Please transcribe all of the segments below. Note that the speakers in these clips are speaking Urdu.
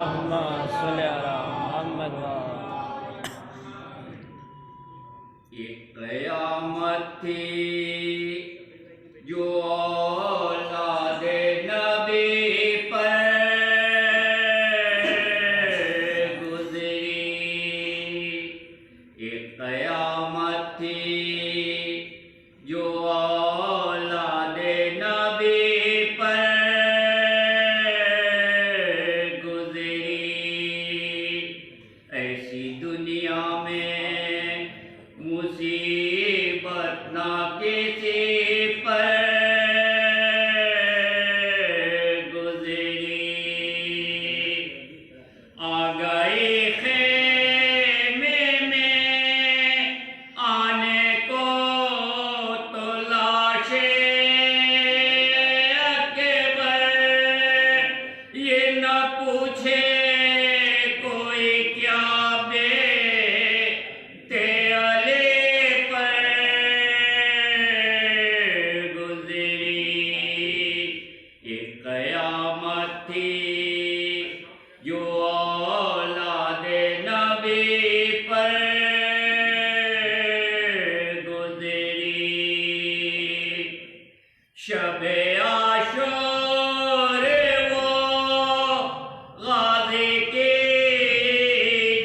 اللهم صل على محمد ایک قیامت تھی جو اولاد نبی پر گزری، ایک قیامت تھی جو اولاد نبی پر گزری، ایسی دنیا میں مصیبت نہ کسی پر گزری، آ گئی خیمے میں آنے کو تو لاشیں اکبر، یہ نہ پوچھے کوئی کیا قیامت تھی جو اولاد نبی پر گزری، شب عاشور وہ غازی کی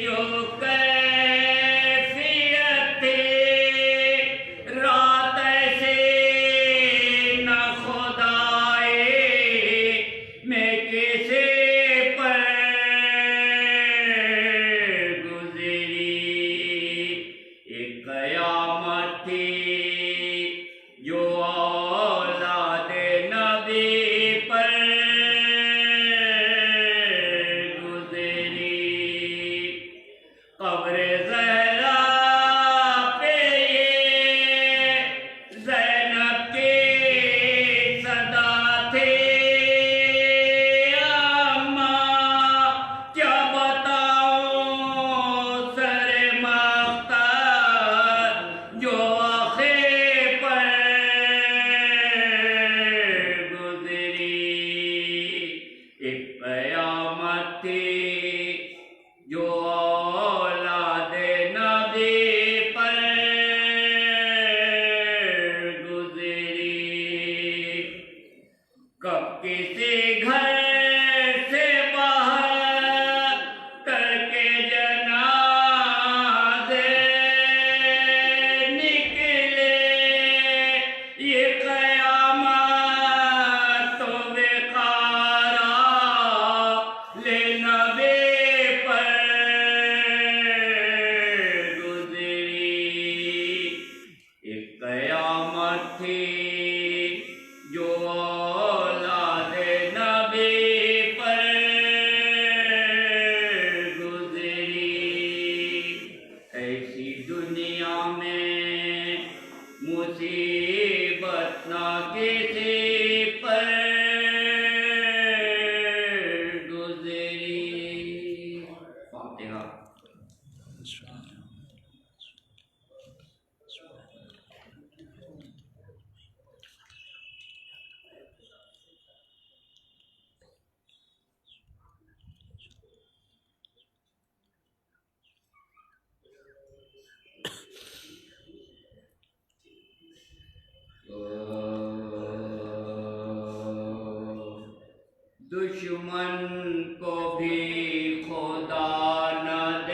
جو کیفیت تھی، رات ایسی نہ خدائی میں کسی پر گزری، ایک قیامت تھی جو اولاد نبی پر گزری، قبر زہرا پہ یہ زینب کی صدا تھی، قیامت تھی جو اولاد نبی پر گزری، کب کسی گھر سے باہر کر کے جنازے نکلے، یہ قیامت تو قیامت تھی جو اولاد نبی پر گزری، ایسی دنیا میں مصیبت نہ کسی پر گزری۔ فاتحہ۔ دشمن کو بھی خدا نہ دے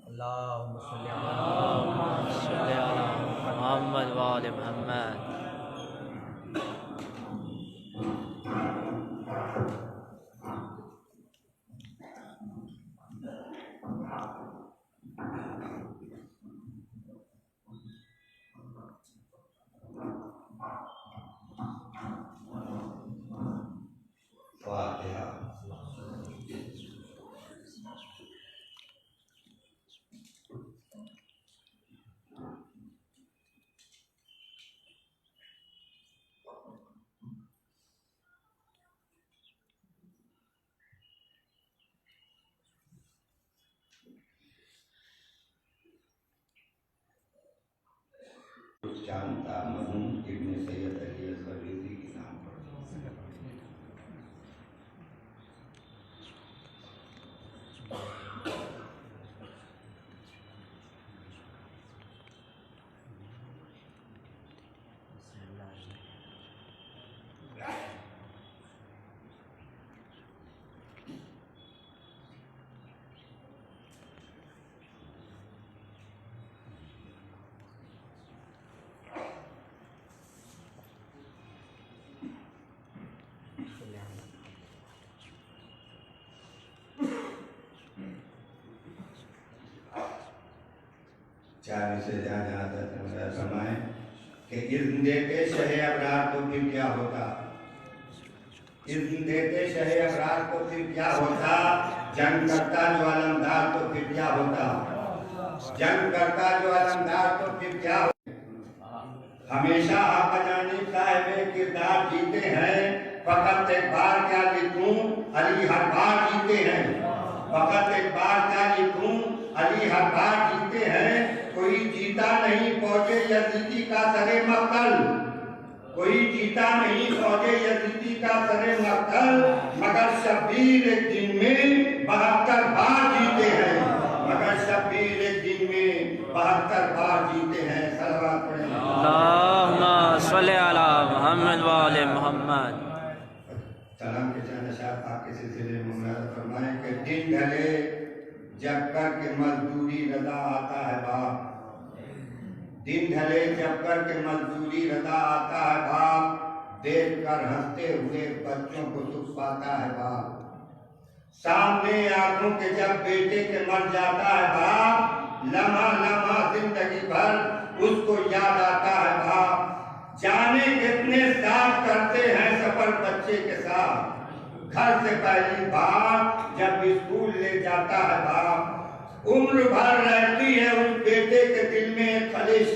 اللهم صل على محمد وآل محمد. فاتحہ. جانتا مرحوم ابن سید علی اصغر رضوی کے نام پر. چاہے سے جہاں فرمائیں کہ اذن دیتے شہ ابرار کو پھر کیا ہوتا، اذن دیتے شہ ابرار کو پھر کیا ہوتا، جنگ کرتا جو علمدار کو پھر کیا ہوتا، جنگ کرتا جو علمدار کو پھر کیا ہوتا. ہمیشہ آقا جانی صاحب کردار جیتے ہیں، فقط ایک بار کیا لکھوں علی ہر بار جیتے ہیں، فقط ایک بار کیا لکھوں علی ہر بار جیتے ہیں. کوئی جیتا نہیں فوج یزیدی کا سر مقتل، کوئی جیتا نہیں فوج یزیدی کا سر مقتل، مگر شبیر ایک دن میں 72 بار جیتے ہیں، مگر شبیر ایک دن میں 72 بار جیتے ہیں. صلوات پڑھیں. اللہم صلی علی محمد وآل محمد. سلام کے چند اشعار آپ کے سلسلے میں ملاحظہ فرمائیں کہ دن ڈھلے جب کر کے مزدوری رضا آتا ہے باپ، دن ڈھلے جب کر کے مزدوری رضا آتا ہے باپ، دیکھ کر ہنستے ہوئے بچوں کو سکھ پاتا ہے باپ. سامنے آنکھوں کے جب بیٹے کے مر جاتا ہے باپ، لمحہ لمحہ زندگی بھر اس کو یاد آتا ہے باپ. جانے کتنے سال کرتے ہیں سفر بچے کے ساتھ، گھر سے پہلی بار جب اسکول لے جاتا ہے باپ. عمر بھر رہتی ہے اس بیٹے کے دل میں ایک خلش،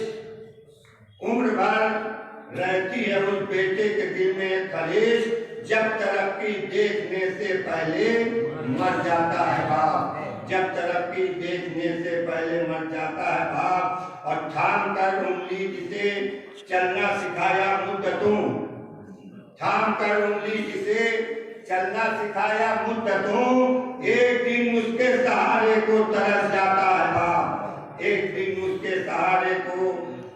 عمر بھر رہتی ہے اس بیٹے کے دل میں ایک خلش، جب ترقی دیکھنے سے پہلے مر جاتا ہے باپ، جب ترقی دیکھنے سے پہلے مر جاتا ہے باپ. اور تھام کر انگلی جسے چلنا سکھایا مدتوں، تھام کر انگلی جسے چلنا سکھایا مدتوں، ایک دن اس کے سہارے کو ترس جاتا ہے باپ، ایک دن اس کے سہارے کو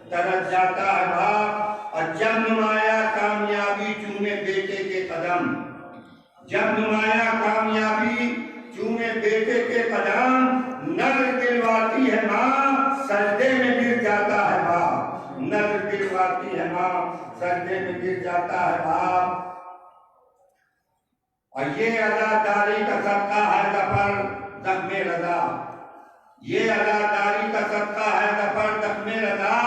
ترس جاتا ہے باپ. اور جب نمایا کامیابی چومے بیٹے کے قدم، جب نمایا کامیابی چومے بیٹے کے قدم، نظر دلواتی ہے ماں سجدے میں گر جاتا ہے باپ، نظر دلواتی ہے ماں سجدے میں گر جاتا ہے باپ. اور یہ عزاداری کا صدقہ ہے ظفر زخم رضا، یہ عزاداری کا صدقہ ہے ظفر زخم رضا.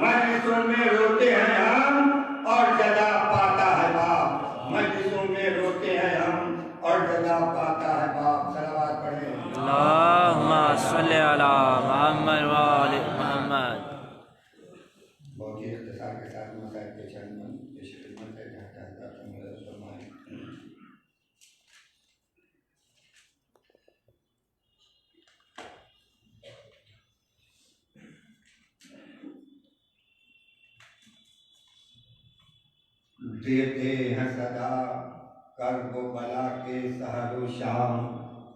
مجلسوں میں روتے ہیں ہم اور جزا پاتا ہے باپ، مجلسوں میں روتے ہیں ہم اور جزا پاتا ہے باپ. صلوات پڑھیں. اللہم صلی علی محمد وآل محمد. بہت ہی اختصار کے ساتھ مسائل کے چند پیش خدمت ہے جہاں چاہتا ہوں مدد فرمائیں. دیتے ہیں صدا کرب و بلا کے سحر و شام،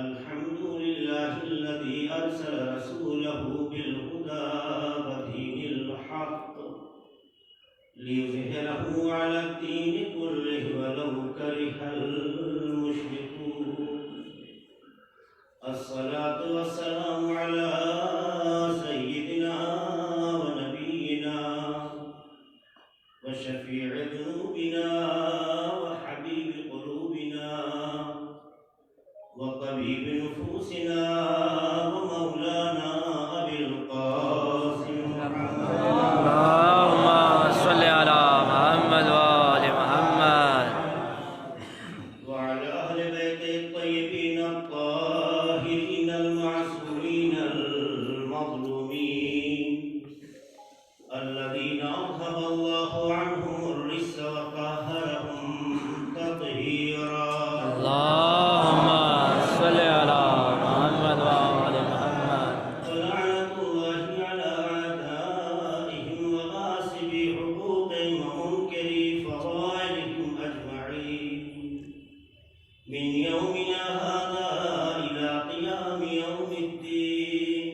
الحمد لله الذي أرسل رسوله بالهدى ودين الحق ليظهره على الدين كله ولو كره المشركون. الصلاة والسلام على سيدنا ونبينا وشفيع ذنوبنا وحبيب قلوبنا وطبيب نفوسنا ومولانا أبي القاسم محمد اللهم صل على محمد وآل محمد وعلى أهل بيت الطيبين الطاهرين المعصومين المظلومين الذين أذهب الله عنهم الرجس وطهرهم تطهيرا. اللهم صل على محمد وآل محمد ولعنة الله على أعدائهم وغاصبي حقوقهم ومنكري فرائضهم أجمعين من يومنا هذا إلى قيام يوم الدين.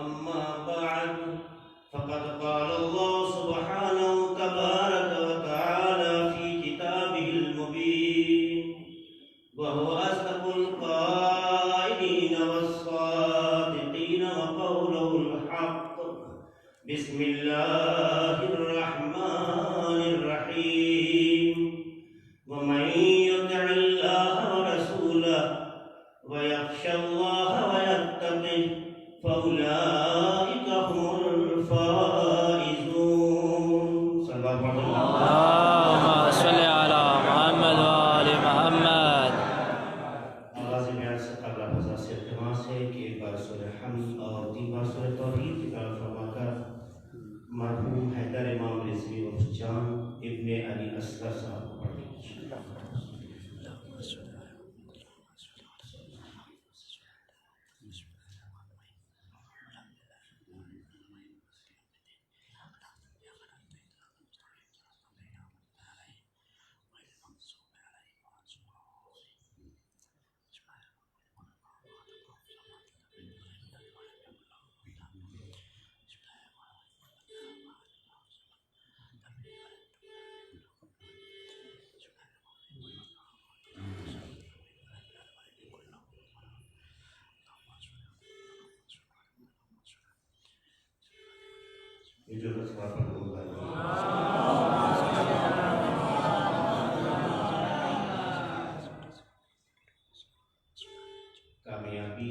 أما بعد فقد قال الله سبحانه تبارك وتعالى في كتابه المبين وهو أصدق القائلين والصادقين وقوله الحق. بسم الله الرحمن الرحيم. ومن يطع الله ورسوله ويخشى الله ويتقه فأولئك هم الفائزون. صلى الله عليه وسلم. اللهم صل على محمد وآل محمد. آغاز میں عرض قبل فضا سے التماس ہے کہ ایک بار سورہ حمد اور تین بار سورہ توحید کی طرف فرما کر مرحوم حیدر امام رضوی عرف جان ابن علی اصغر صاحب کو پڑھ دیجیے. یہ جو رسوا پر ہوگا کامیابی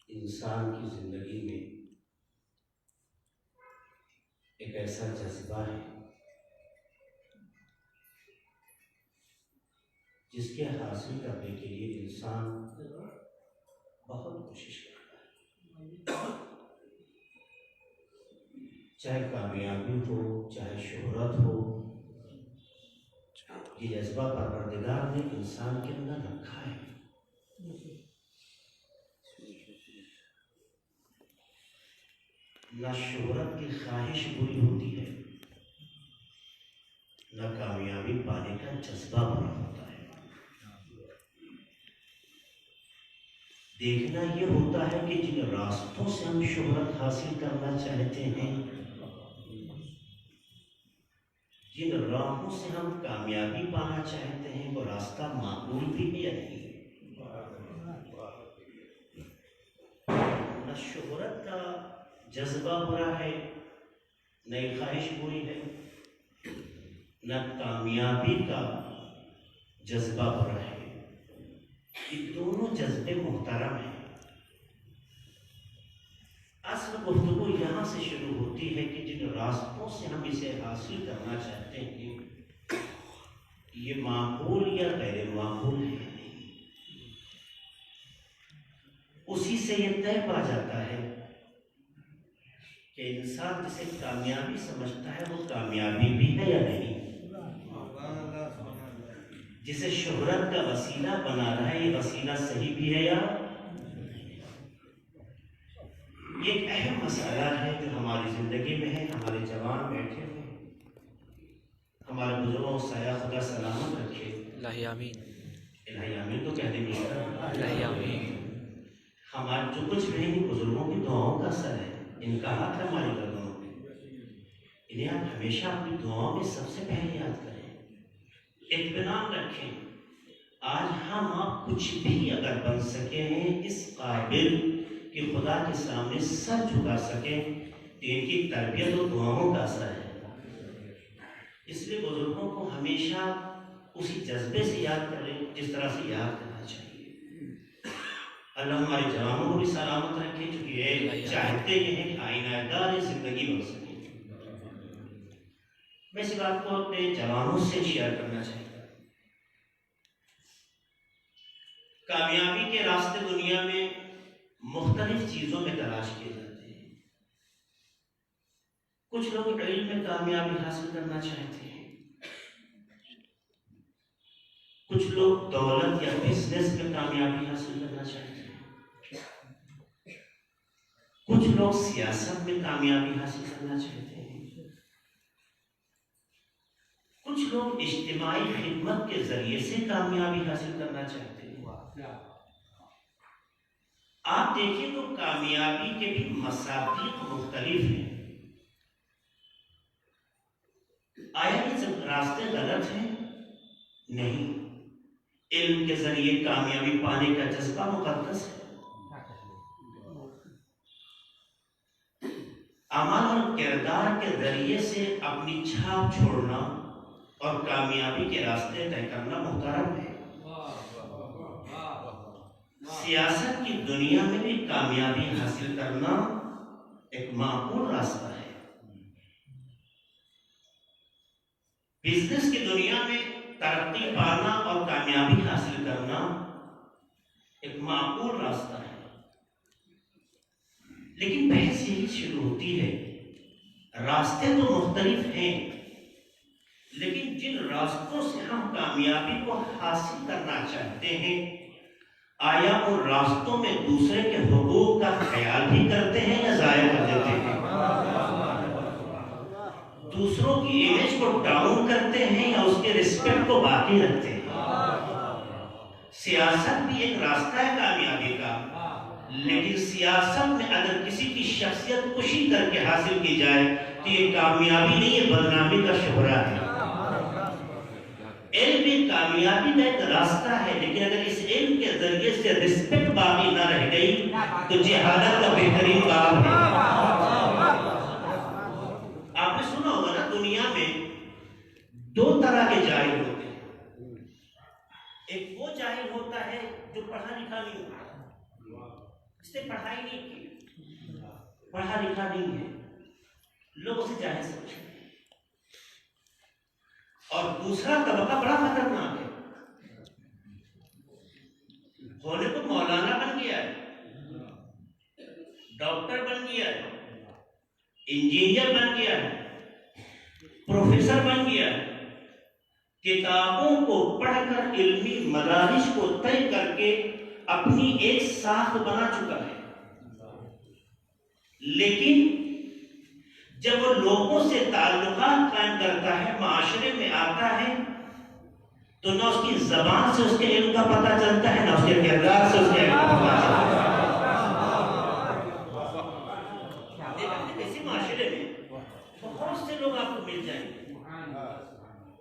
انسان کی زندگی میں ایک ایسا جذبہ ہے جس کے حاصل کرنے کے لیے انسان بہت کوشش کرتا ہے. چاہے کامیابی ہو چاہے شہرت ہو، یہ جذبہ پروردگار نے انسان کے اندر رکھا ہے. نہ شہرت کی خواہش بری ہوتی ہے، نہ کامیابی پانے کا جذبہ برا ہوتا ہے. دیکھنا یہ ہوتا ہے کہ جن راستوں سے ہم شہرت حاصل کرنا چاہتے ہیں، جن راہوں سے ہم کامیابی پانا چاہتے ہیں، وہ راستہ معقول بھی ہے یا نہیں. نہ شہرت کا جذبہ برا ہے، نہ خواہش بری ہے، نہ کامیابی کا جذبہ برا ہے. یہ دونوں جذبے محترم ہیں. اصل گفتگو یہاں سے شروع ہوتی ہے کہ جن راستوں سے ہم اسے حاصل کرنا چاہتے ہیں یہ معقول یا غیر معقول ہے. اسی سے یہ طے پا جاتا ہے کہ انسان جسے کامیابی سمجھتا ہے وہ کامیابی بھی ہے یا نہیں. جسے شہرت کا وسیلہ بنا رہا ہے یہ وسیلہ صحیح بھی ہے یا یہ ایک اہم مسئلہ ہے جو ہماری زندگی میں ہے. ہمارے جوان بیٹھے ہوئے، ہمارے بزرگوں سایہ خدا سلامت رکھے، الہی آمین. الہی آمین. تو جو کچھ بھی نہیں بزرگوں کی دعاؤں کا اثر ہے، ان کا ہاتھ ہے ہماری گردنوں پہ، انہیں آپ ہمیشہ اپنی دعاؤں میں سب سے پہلے یاد کریں، اطمینان رکھیں۔ آج ہم آپ کچھ بھی اگر بن سکے ہیں اس قابل کہ خدا کے سامنے سر جھکا سکیں، تو ان کی تربیت و دعاؤں کا اثر ہے۔ اس لیے بزرگوں کو ہمیشہ اسی جذبے سے یاد کریں جس طرح سے یاد کرنا چاہیے۔ اللہ ہمارے جوانوں کو بھی سلامت رکھے، چونکہ یہ چاہتے یہ ہیں کہ آئینہ دار زندگی بن سکے۔ میں اس بات کو اپنے جوانوں سے شیئر کرنا چاہتا ہوں۔ کامیابی کے راستے دنیا میں مختلف چیزوں میں تلاش کیے جاتے ہیں۔ کچھ لوگ علم میں کامیابی حاصل کرنا چاہتے ہیں، کچھ لوگ دولت یا بزنس میں کامیابی حاصل کرنا چاہتے ہیں، کچھ لوگ سیاست میں کامیابی حاصل کرنا چاہتے ہیں، کچھ لوگ اجتماعی خدمت کے ذریعے سے کامیابی حاصل کرنا چاہتے ہیں۔ آپ دیکھیں تو کامیابی کے بھی مصادیق مختلف ہیں۔ آیا یہ سب راستے غلط ہیں؟ نہیں، علم کے ذریعے کامیابی پانے کا جذبہ مقدس ہے۔ عمل اور کردار کے ذریعے سے اپنی چھاپ چھوڑنا اور کامیابی کے راستے طے کرنا محترم ہے۔ سیاست کی دنیا میں بھی کامیابی حاصل کرنا ایک معقول راستہ ہے۔ بزنس کی دنیا میں ترقی پانا اور کامیابی حاصل کرنا ایک معقول راستہ ہے۔ لیکن بحث یہی شروع ہوتی ہے، راستے تو مختلف ہیں، لیکن جن راستوں سے ہم کامیابی کو حاصل کرنا چاہتے ہیں، آیا ان راستوں میں دوسرے کے حقوق کا خیال بھی کرتے ہیں یا ضائع کر دیتے ہیں؟ دوسروں کی امیج کو ڈاؤن کرتے ہیں یا اس کے رسپیکٹ کو باقی رکھتے ہیں؟ سیاست بھی ایک راستہ ہے کامیابی کا، لیکن سیاست میں اگر کسی کی شخصیت کشی کر کے حاصل کی جائے تو یہ کامیابی نہیں، یہ بدنامی کا شہرہ ہے۔ علم بھی کامیابی کا ایک راستہ ہے، لیکن اگر اس علم کے ذریعے سے رسپیکٹ باقی نہ رہ گئی تو جہالت کا بہترین کام ہے۔ آپ نے سنا ہوگا نا، دنیا میں دو طرح کے جاہل ہوتے ہیں۔ ایک وہ جاہل ہوتا ہے جو پڑھا لکھا نہیں ہوتا، اس نے پڑھائی نہیں کی، پڑھا لکھا نہیں ہے، لوگ اسے جاہل سمجھتے ہیں۔ اور دوسرا طبقہ بڑا خطرناک ہے، ہونے کو مولانا بن گیا ہے، ڈاکٹر بن گیا ہے، انجینئر بن گیا ہے، پروفیسر بن گیا ہے، کتابوں کو پڑھ کر علمی مدارج کو طے کر کے اپنی ایک ساخت بنا چکا ہے، لیکن جب وہ لوگوں سے تعلقات قائم کرتا ہے، معاشرے میں آتا ہے، تو نہ اس کی زبان سے اس کے علم کا پتہ چلتا ہے، نہ اس کے کردار سے اس کے علم کا پتہ چلتا ہے۔ ایسے معاشرے میں بہت سے لوگ آپ کو مل جائیں گے۔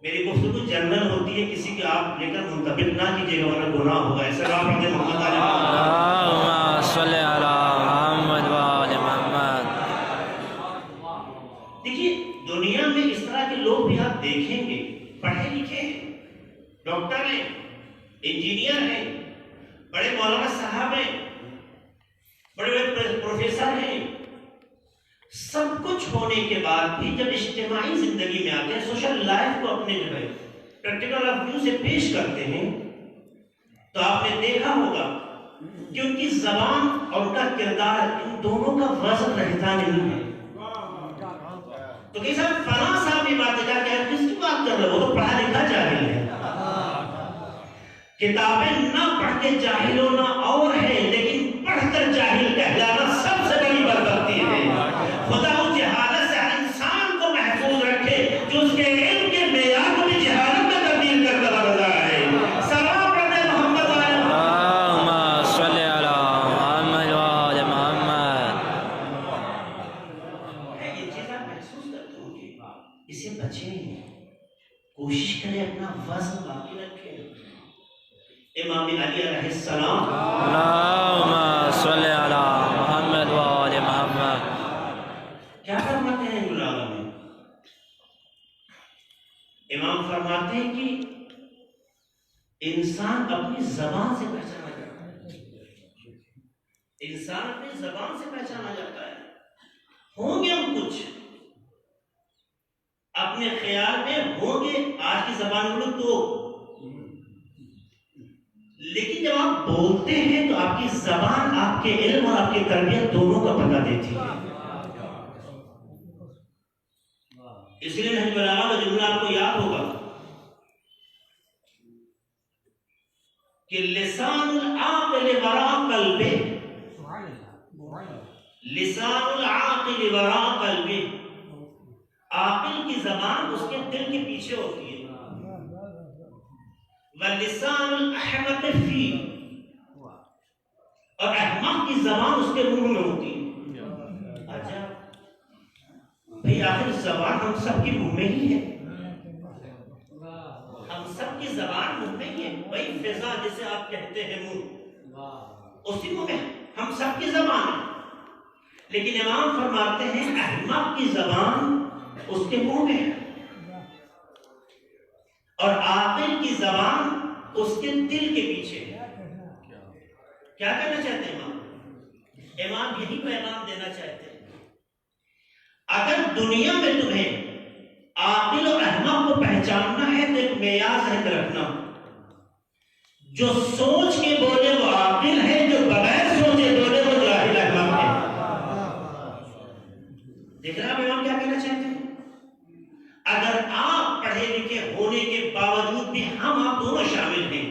میری گفتگو جنرل ہوتی ہے، کسی کے آپ لے کر منتبک نہ کیجیے گا ورنہ گناہ ہوگا۔ ایسا آپ پڑھتے محمد علیہ اللہم صلی علی محمد و آل محمد۔ دیکھیے دنیا میں اس طرح کے لوگ بھی آپ دیکھیں گے، پڑھے لکھے ہیں، ڈاکٹر ہیں، انجینئر ہیں، بڑے مولانا صاحب ہیں، بڑے بڑے پروفیسر ہیں، سب کچھ ہونے کے بعد بھی جب اجتماعی زندگی میں آتے ہیں، سوشل لائف کو اپنے جو ہے پریکٹیکل آف ویو سے پیش کرتے ہیں، تو آپ نے دیکھا ہوگا کہ ان کی زبان اور ان کا کردار، ان دونوں کا وزن رہتا نہیں ہے۔ تو کئی صاحب فلاں صاحب یہ بات کہا کہ کس کی بات کر رہے ہو، وہ تو پڑھا لکھا جاہل ہے۔ کتابیں نہ پڑھ کے جاہل ہونا اور ہے، لیکن پڑھ کر جاہل کہلانا سب سے بڑی بدبختی ہے۔ خدا اس جہالت سے ہر انسان کو محفوظ رکھے جو اس کے علم کے معیار کو بھی جہالت میں تبدیل کر رہا ہے۔ سلام پڑھنے محمد علیہ اللہم صلی علی محمد و آل علیہ السلام. اللهم صل على محمد وآل محمد. کیا فرماتے ہیں بلاغہ میں؟ امام فرماتے ہیں کہ انسان اپنی زبان سے پہچانا جاتا ہے. انسان اپنی زبان سے پہچانا جاتا ہے. ہوں گے ہم کچھ اپنے خیال میں ہوں گے آج کی زبان بولو تو، لیکن جب آپ بولتے ہیں تو آپ کی زبان آپ کے علم اور آپ کی تربیت دونوں کا پتہ دیتی ہے. اس لیے نہج بلاغہ کا جملہ آپ کو یاد ہوگا کہ لسان العاقل وراء قلبہ، لسان العاقل وراء قلبہ، عاقل کی زبان اس کے دل کے پیچھے ہوتی ہے. وَلِسَانُ الْأَحْمَقِ فِيهِ، اور احمق کی زبان اس کے منہ میں ہوتی ہے. اچھا بھئی آخر زبان ہم سب کی منہ میں ہی ہے، ہم سب کی زبان منہ میں ہی ہے. بھئی فضا جسے آپ کہتے ہیں منہ، اسی منہ میں ہم سب کی زبان ہے. لیکن امام فرماتے ہیں احمق کی زبان اس کے منہ میں ہے اور عاقل کی زبان اس کے دل کے پیچھے ہے. کیا کہنا چاہتے ہیں امام؟ امام یہی پیغام دینا چاہتے ہیں. اگر دنیا میں تمہیں عاقل اور احمق کو پہچاننا ہے تو ایک معیار ذہن رکھنا، جو سوچ کے بولے وہ عاقل ہے، جو بغیر سوچے بولے وہ جاہل احمق ہے. دیکھ رہا امام کیا کہنا چاہتے ہیں؟ اگر آپ پڑھے لکھے ہونے کے باوجود بھی، ہم آپ دونوں شامل ہیں،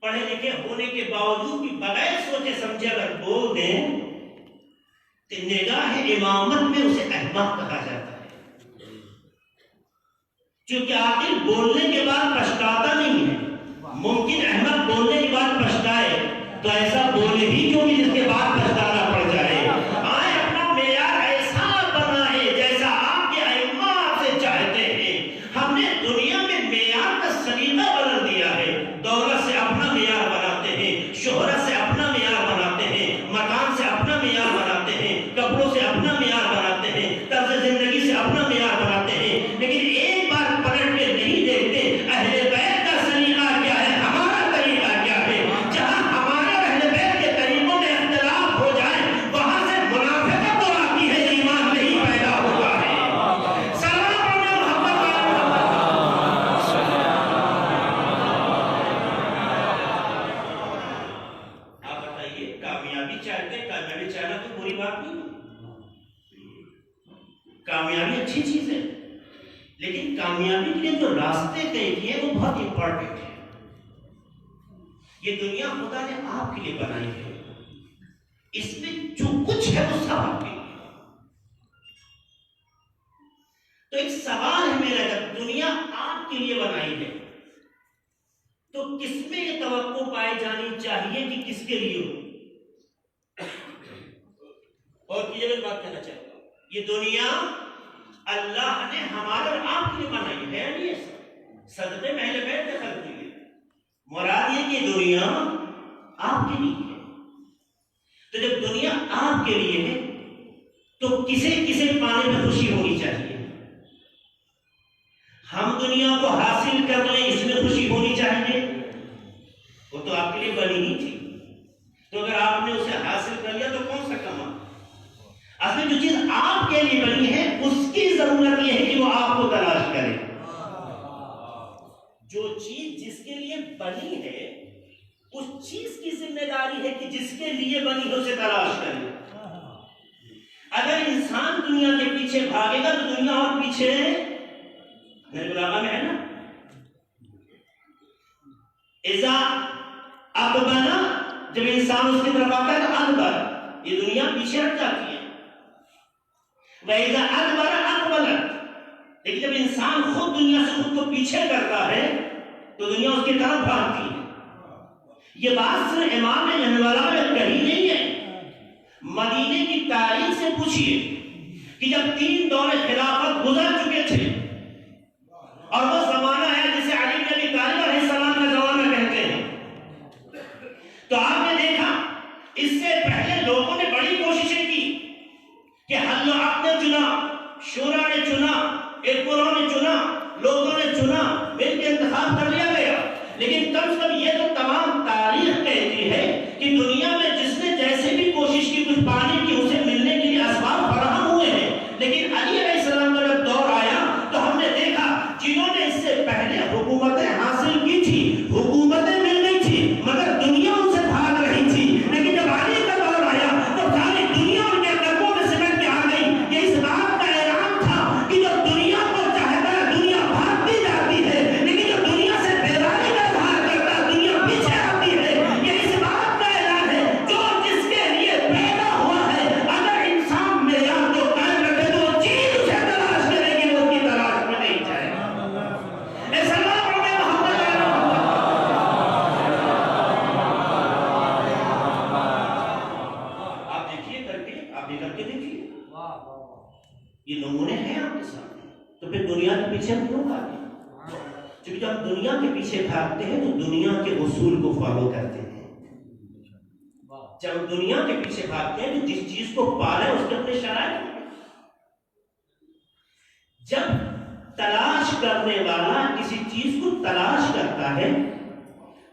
پڑھے لکھے ہونے کے باوجود بھی بغیر سوچے سمجھے اگر بول دیں تو نگاہ امامت میں اسے احمق کہا جاتا ہے. چونکہ عاقل بولنے کے بعد پچھتاتا نہیں ہے. ممکن احمق بولنے کے بعد پچھتائے تو ایسا بولے ہی کیوں کہ جس کے بعد پچھتانا پڑ جائے. آئے اپنا معیار ایسا بنائے جیسا آپ کے ائمہ آپ سے چاہتے ہیں. ہم نے دنیا میں معیار کا سلیقہ بدل دیا ہے. دولت سے اپنا معیار بناتے ہیں، شہرت سے اپنا معیار بناتے ہیں، مکان سے اپنا معیار بناتے ہیں، کپڑوں سے اپنا معیار بناتے ہیں، طرز زندگی سے اپنا معیار بناتے ہیں. لیکن ایک بار پلٹ کے نہیں دیکھتے اہل بیت کا سلیقہ کیا ہے، ہمارا طریقہ کیا ہے. جہاں ہمارے اہل بیت کے طریقوں میں اختلاف ہو جائے وہاں سے منافقت تو آتی ہے، ایمان نہیں پیدا ہوتا ہے. سلام علیکم محمد. آپ بتائیے کامیابی چاہتے ہیں؟ کامیابی چاہنا تو بری بات نہیں، کامیابی اچھی چیز ہے، لیکن کامیابی کے لیے جو راستے طے کیے وہ بہت امپورٹنٹ ہے. یہ دنیا خدا نے آپ کے لیے بنائی ہے، اس میں جو کچھ ہے وہ سب آپ کے لیے. تو ایک سوال ہے میرا، جب دنیا آپ کے لیے بنائی ہے تو کس میں یہ توقع پائی جانی چاہیے کہ کس کے لیے ہو؟ اور یہ بات کہنا چاہتا ہوں، یہ دنیا اللہ نے ہمارے اور آپ کے لیے بنائی ہے نہیں ایسا. صدقے میں اہل بیت نے خلق کی ہے. مراد یہ کہ دنیا آپ کے لیے ہے. تو جب دنیا آپ کے لیے ہے تو کسے کسے پانے میں خوشی ہونی چاہیے. ہم دنیا کو حاصل کر لیں اس میں خوشی ہونی چاہیے، وہ تو آپ کے لیے بنی ہی تھی. تو اگر آپ نے اسے حاصل کر لیا تو کون سا کما؟ اصل جو چیز آپ کے لیے بنی ہے اس کی ضرورت یہ ہے کہ وہ آپ کو تلاش کرے. جو چیز جس کے لیے بنی ہے اس چیز کی ذمہ داری ہے کہ جس کے لیے بنی ہے اسے تلاش کرے. اگر انسان دنیا کے پیچھے بھاگے گا تو دنیا اور پیچھے بلاغہ میں ہے نا، اذا اقبل، جب انسان اس کی طرف آتا ہے تو ادبر، یہ دنیا پیچھے ہٹ جاتی ہے. وَإِذَا أَدْبَرَ أَقْبَلَتْ، لیکن جب انسان خود دنیا سے خود کو پیچھے کرتا ہے تو دنیا اس کی طرف بھاگتی ہے. یہ بات صرف امام نے جنوالا میں کہی نہیں ہے. مدینے کی تاریخ سے پوچھئے کہ جب 3 دور خلافت گزر چکے تھے اور وہ زمانہ ہے جسے علی بن ابی طالب علیہ السلام کا زمانہ کہتے ہیں، تو آپ نے دیکھا اس سے پہلے لوگوں نے بڑی کوششیں کی کہ اللہ آپ نے چنا، شورا نے چنا، ایرپوروں نے چنا، لوگوں نے چنا، مل کے انتخاب کر لیا گیا. لیکن کم سے کم یہ تو تمام تاریخ کہتی ہے کہ دنیا میں جس نے جیسے بھی کوشش کی کچھ پانے کی، اسے ملنے کے لیے اسباب فراہم ہوئے ہیں. لیکن علی علیہ السلام کا جب دور آیا تو ہم نے دیکھا جنہوں نے اس سے پہلے حکومتیں حاصل کی تھی، حکومتیں مل گئی تھی، مگر دنیا ان سے بھاگ رہی تھی. لیکن جب علی کا دور آیا تو ساری دنیا ان کے قدموں میں سمٹ کے آ گئی. یہ اس بات کا اعلان تھا کہ جو دنیا کو چاہتا ہے دنیا بھاگتی جاتی ہے، لیکن جو دنیا سے بیداری کا اظہار کرتا ہے دنیا پیچھے آتی ہے. یہ اس بات کا اعلان ہے جو جس کے لیے پیدا ہوا ہے، اگر انسان معیار کو قائم رکھے تو وہ چیز اسے تلاش کرے گی، وہ اس کی تلاش میں نہیں جائے گا. اے سلام علیہ محمد آپ دیکھیے کر کے، آپ بھی کر کے دیکھیے. یہ نمونے ہیں آپ کے سامنے. تو پھر دنیا کے پیچھے ہم کیوں بھاگیں؟ کیونکہ جب ہم دنیا کے پیچھے بھاگتے ہیں تو دنیا کے اصول کو فالو کرتے ہیں. جب ہم دنیا کے پیچھے بھاگتے ہیں تو جس چیز کو پالیں اس کے اپنے شرائط ہیں. جب تلاش کرنے والا کسی چیز کو تلاش کرتا ہے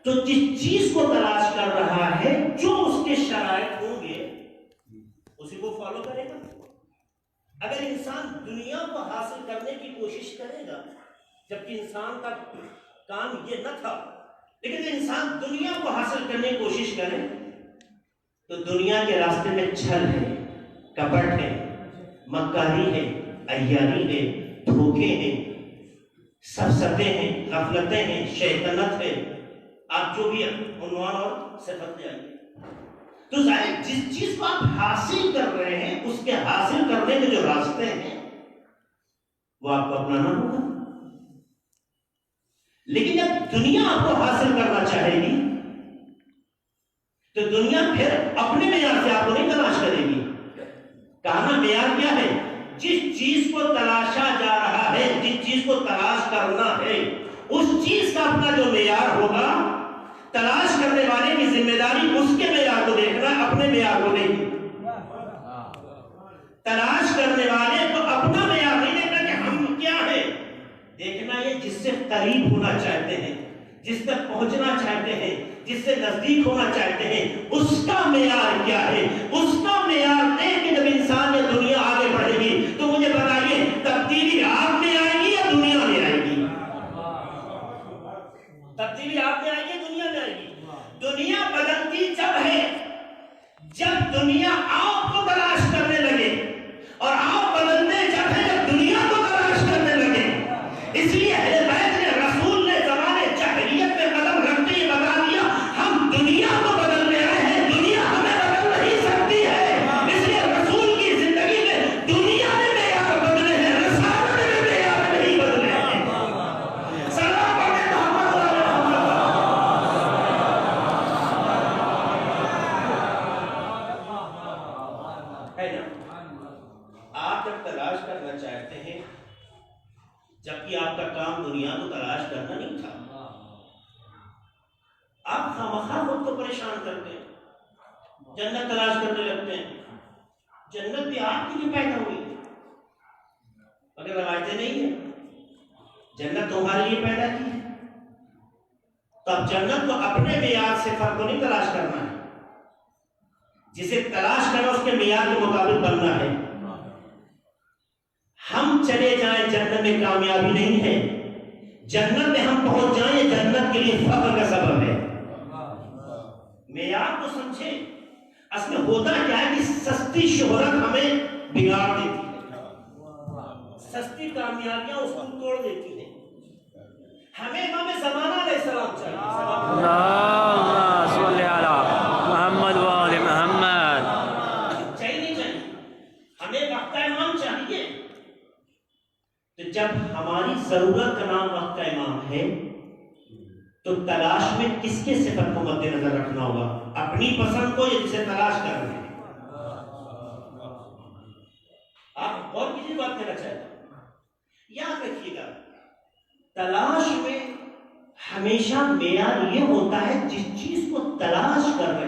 تو جس چیز کو تلاش کر رہا ہے جو اس کے شرائط ہوں گے اسی کو فالو کرے گا. اگر انسان دنیا کو حاصل کرنے کی کوشش کرے گا، جبکہ انسان کا کام یہ نہ تھا، لیکن انسان دنیا کو حاصل کرنے کی کوشش کرے تو دنیا کے راستے میں چھل ہے، کپٹ ہے، مکاری ہے، عیاری ہے، دھوکے ہیں، سفسطے ہیں، غفلتیں ہیں، شیطنت ہے. آپ جو بھی عنوان اور صفت لے آئیے. تو ظاہر جس چیز کو آپ حاصل کر رہے ہیں اس کے حاصل کرنے کے جو راستے ہیں وہ آپ کو اپنانا ہوگا. لیکن جب دنیا آپ کو حاصل کرنا چاہے گی تو دنیا پھر اپنے معیار سے آپ کو نہیں تلاش کرے گی. کہنا معیار کیا ہے؟ جس چیز کو تلاشا جا رہا ہے، جس چیز کو تلاش کرنا ہے، اس چیز کا اپنا جو معیار ہوگا. تلاش کرنے والے کی ذمہ داری اس کے معیار کو دیکھنا، اپنے معیار کو نہیں. تلاش کرنے والے کو اپنا معیار نہیں دیکھنا کہ ہم کیا ہیں، دیکھنا یہ جس سے قریب ہونا چاہتے ہیں، جس تک پہنچنا چاہتے ہیں، جس سے نزدیک ہونا چاہتے ہیں، اس کا معیار کیا ہے. اس کا معیار دیکھ کے جب انسان یا دنیا آگے بڑھے گی تو مجھے بتائیے تبدیلی آپ میں آئے گی یا دنیا میں آئے گی؟ تبدیلی آپ میں آئے گی، دنیا میں آئے گی. دنیا بدلتی جب ہے جب دنیا آپ کو تلاش کرنے لگے، اور آپ بدلتے جب ہے جب دنیا کو تلاش کرنے لگے. اس لیے اہل بیت نے، رسول نے زمانے جاہلیت میں قدم رکھتے ہی بتا دیا ہم دنیا کو بدلنے آئے ہیں، دنیا ہمیں بدل نہیں سکتی ہے. اس لیے رسول کی زندگی میں دنیا نے معیار بدلے ہیں، رسالت نے معیار نہیں بدلے ہیں. سلام علیہ محمد ہے نا. آپ جب تلاش کرنا چاہتے ہیں، جبکہ آپ کا کام دنیا کو تلاش کرنا نہیں تھا، آپ خامخواہ خود کو پریشان کرتے ہیں، جنت تلاش کرنے لگتے ہیں. جنت بھی آپ کے لیے پیدا ہوئی ہے، مگر روایتیں نہیں ہیں. جنت تمہارے لیے پیدا کی ہے، تو اب جنت کو اپنے معیار سے فرق کو نہیں تلاش کرنا ہے. جسے تلاش کرنا اس کے معیار کے مطابق بننا ہے. ہم چلے جائیں جنت میں کامیابی نہیں ہے، جنت میں ہم پہنچ جائیں یہ جنت کے لیے فخر کا سبب ہے. معیار کو سمجھیں. اصل میں ہوتا کیا ہے کہ سستی شہرت ہمیں بگاڑ دیتی ہے، سستی کامیابیاں اس کو توڑ دیتی ہیں. ہمیں امام زمانہ علیہ السلام چاہیے. اللهم صل على محمد وآل محمد. چاہیے نہیں چاہیے، ہمیں وقت امام چاہیے. تو جب ہماری ضرورت کا نام وقت امام ہے تو تلاش میں کس کے صفت کو مد نظر رکھنا ہوگا؟ اپنی پسند کو یا جسے تلاش کر رہے ہیں؟ آپ اور کسی بات کہنا چاہتے ہیں؟ یاد رکھیے گا، تلاش میں ہمیشہ معیار یہ ہوتا ہے جس چیز کو تلاش کر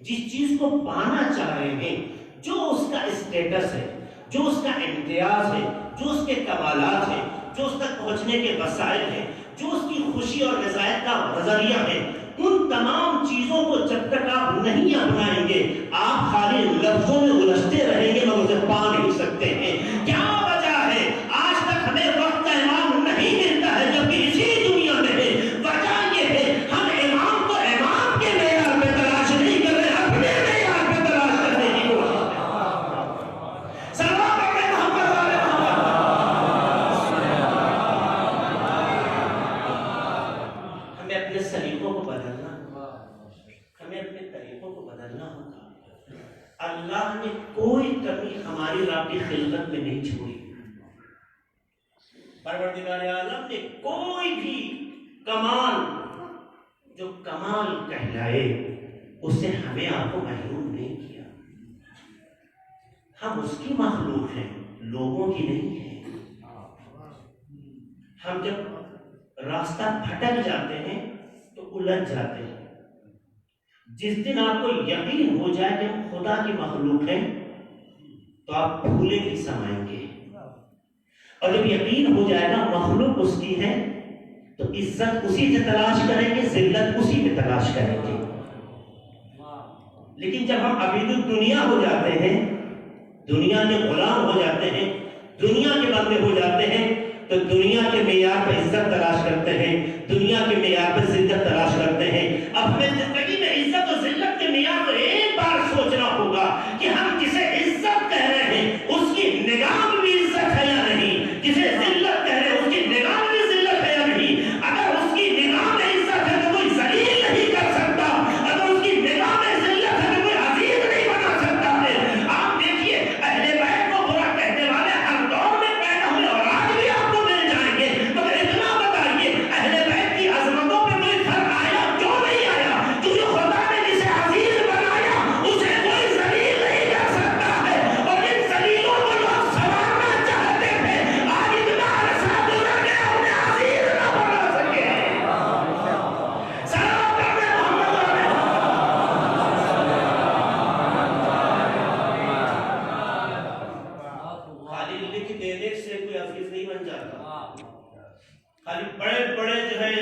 جس چیز کو پانا چاہ رہے ہیں، جو اس کا اسٹیٹس ہے، جو اس کا امتیاز ہے، جو اس کے کمالات ہیں، جو اس تک پہنچنے کے وسائل ہیں، جو اس کی خوشی اور رضایت کا نظریہ ہے، ان تمام چیزوں کو جب تک آپ نہیں اپنائیں گے، آپ خالی لفظوں میں الجھتے رہیں گے مگر اسے پا نہیں سکتے ہیں۔ کیا وجہ ہے آج تک ہمیں وقت کا امام نہیں ملتا ہے جبکہ اسی دنیا میں ہے؟ وجہ یہ ہے ہم امام کو امام کے معیار پہ تلاش نہیں کر رہے، اپنے معیار پہ تلاش کرنے کی کوشش کریں۔ صلوات پڑھیں محمد والے محمد۔ ہمیں اپنے سلیقوں کو بدلنا، ہمیں اپنے طریقوں کو بدلنا ہوگا۔ اللہ نے کوئی کمی ہماری رب کی خلقت میں نہیں چھوڑی۔ پروردگار عالم نے کوئی بھی کمال جو کمال کہلائے اسے ہمیں آپ کو محروم نہیں کیا۔ ہم اس کی مخلوق ہیں، لوگوں کی نہیں ہیں۔ ہم جب راستہ بھٹک جاتے ہیں تو الجھ جاتے ہیں۔ جس دن آپ کو یقین ہو جائے کہ ہم خدا کی مخلوق ہیں تو آپ بھولے نہیں سمائیں گے، اور جب یقین ہو جائے گا مخلوق اس کی ہے تو عزت اسی سے تلاش کریں گے، ذلت اسی میں تلاش کریں گے۔ لیکن جب ہم عبید الدنیا ہو جاتے ہیں، دنیا کے غلام ہو جاتے ہیں، دنیا کے بندے ہو جاتے ہیں، تو دنیا کے معیار پہ عزت تلاش کرتے ہیں، دنیا کے معیار پہ ذلت تلاش کرتے ہیں۔ اب ہمیں زندگی میں عزت اور ذلت کے معیار کو ایک بار سوچنا ہوگا کہ ہم جسے عزت کہہ رہے ہیں اس کی نگاہ میں بھی عزت ہے یا نہیں، جسے ذلت کہہ رہے ہیں اس کی نگاہ میں بھی ذلت ہے یا نہیں۔ اگر اس کی نگاہ میں عزت ہے تو کوئی ذلیل نہیں کر سکتا، اگر اس کی نگاہ میں ذلت ہے تو کوئی عزیز نہیں بنا سکتا ہے۔ آپ دیکھیے اہل بیت کو برا کہنے والے ہر دور میں پیدا ہوئے اور آج بھی آپ کو مل جائیں گے، مگر اتنا بتائیے اہل بیت کی عظمتوں پہ کوئی فرق آیا کیوں نہیں آیا؟ کیونکہ خدا نے جسے عزیز بنایا اسے کوئی ذلیل نہیں کر سکتا ہے، اور ان ذلیلوں کو لوگ سنوارنا چاہتے تھے، آج اتنا عرصہ گزر گیا انہیں عزیز نہ بنا سکے۔ سلام کرتے محمد والے۔ خالی لکھ دینے سے کوئی عزیز نہیں بن جاتا، خالی بڑے بڑے جو ہے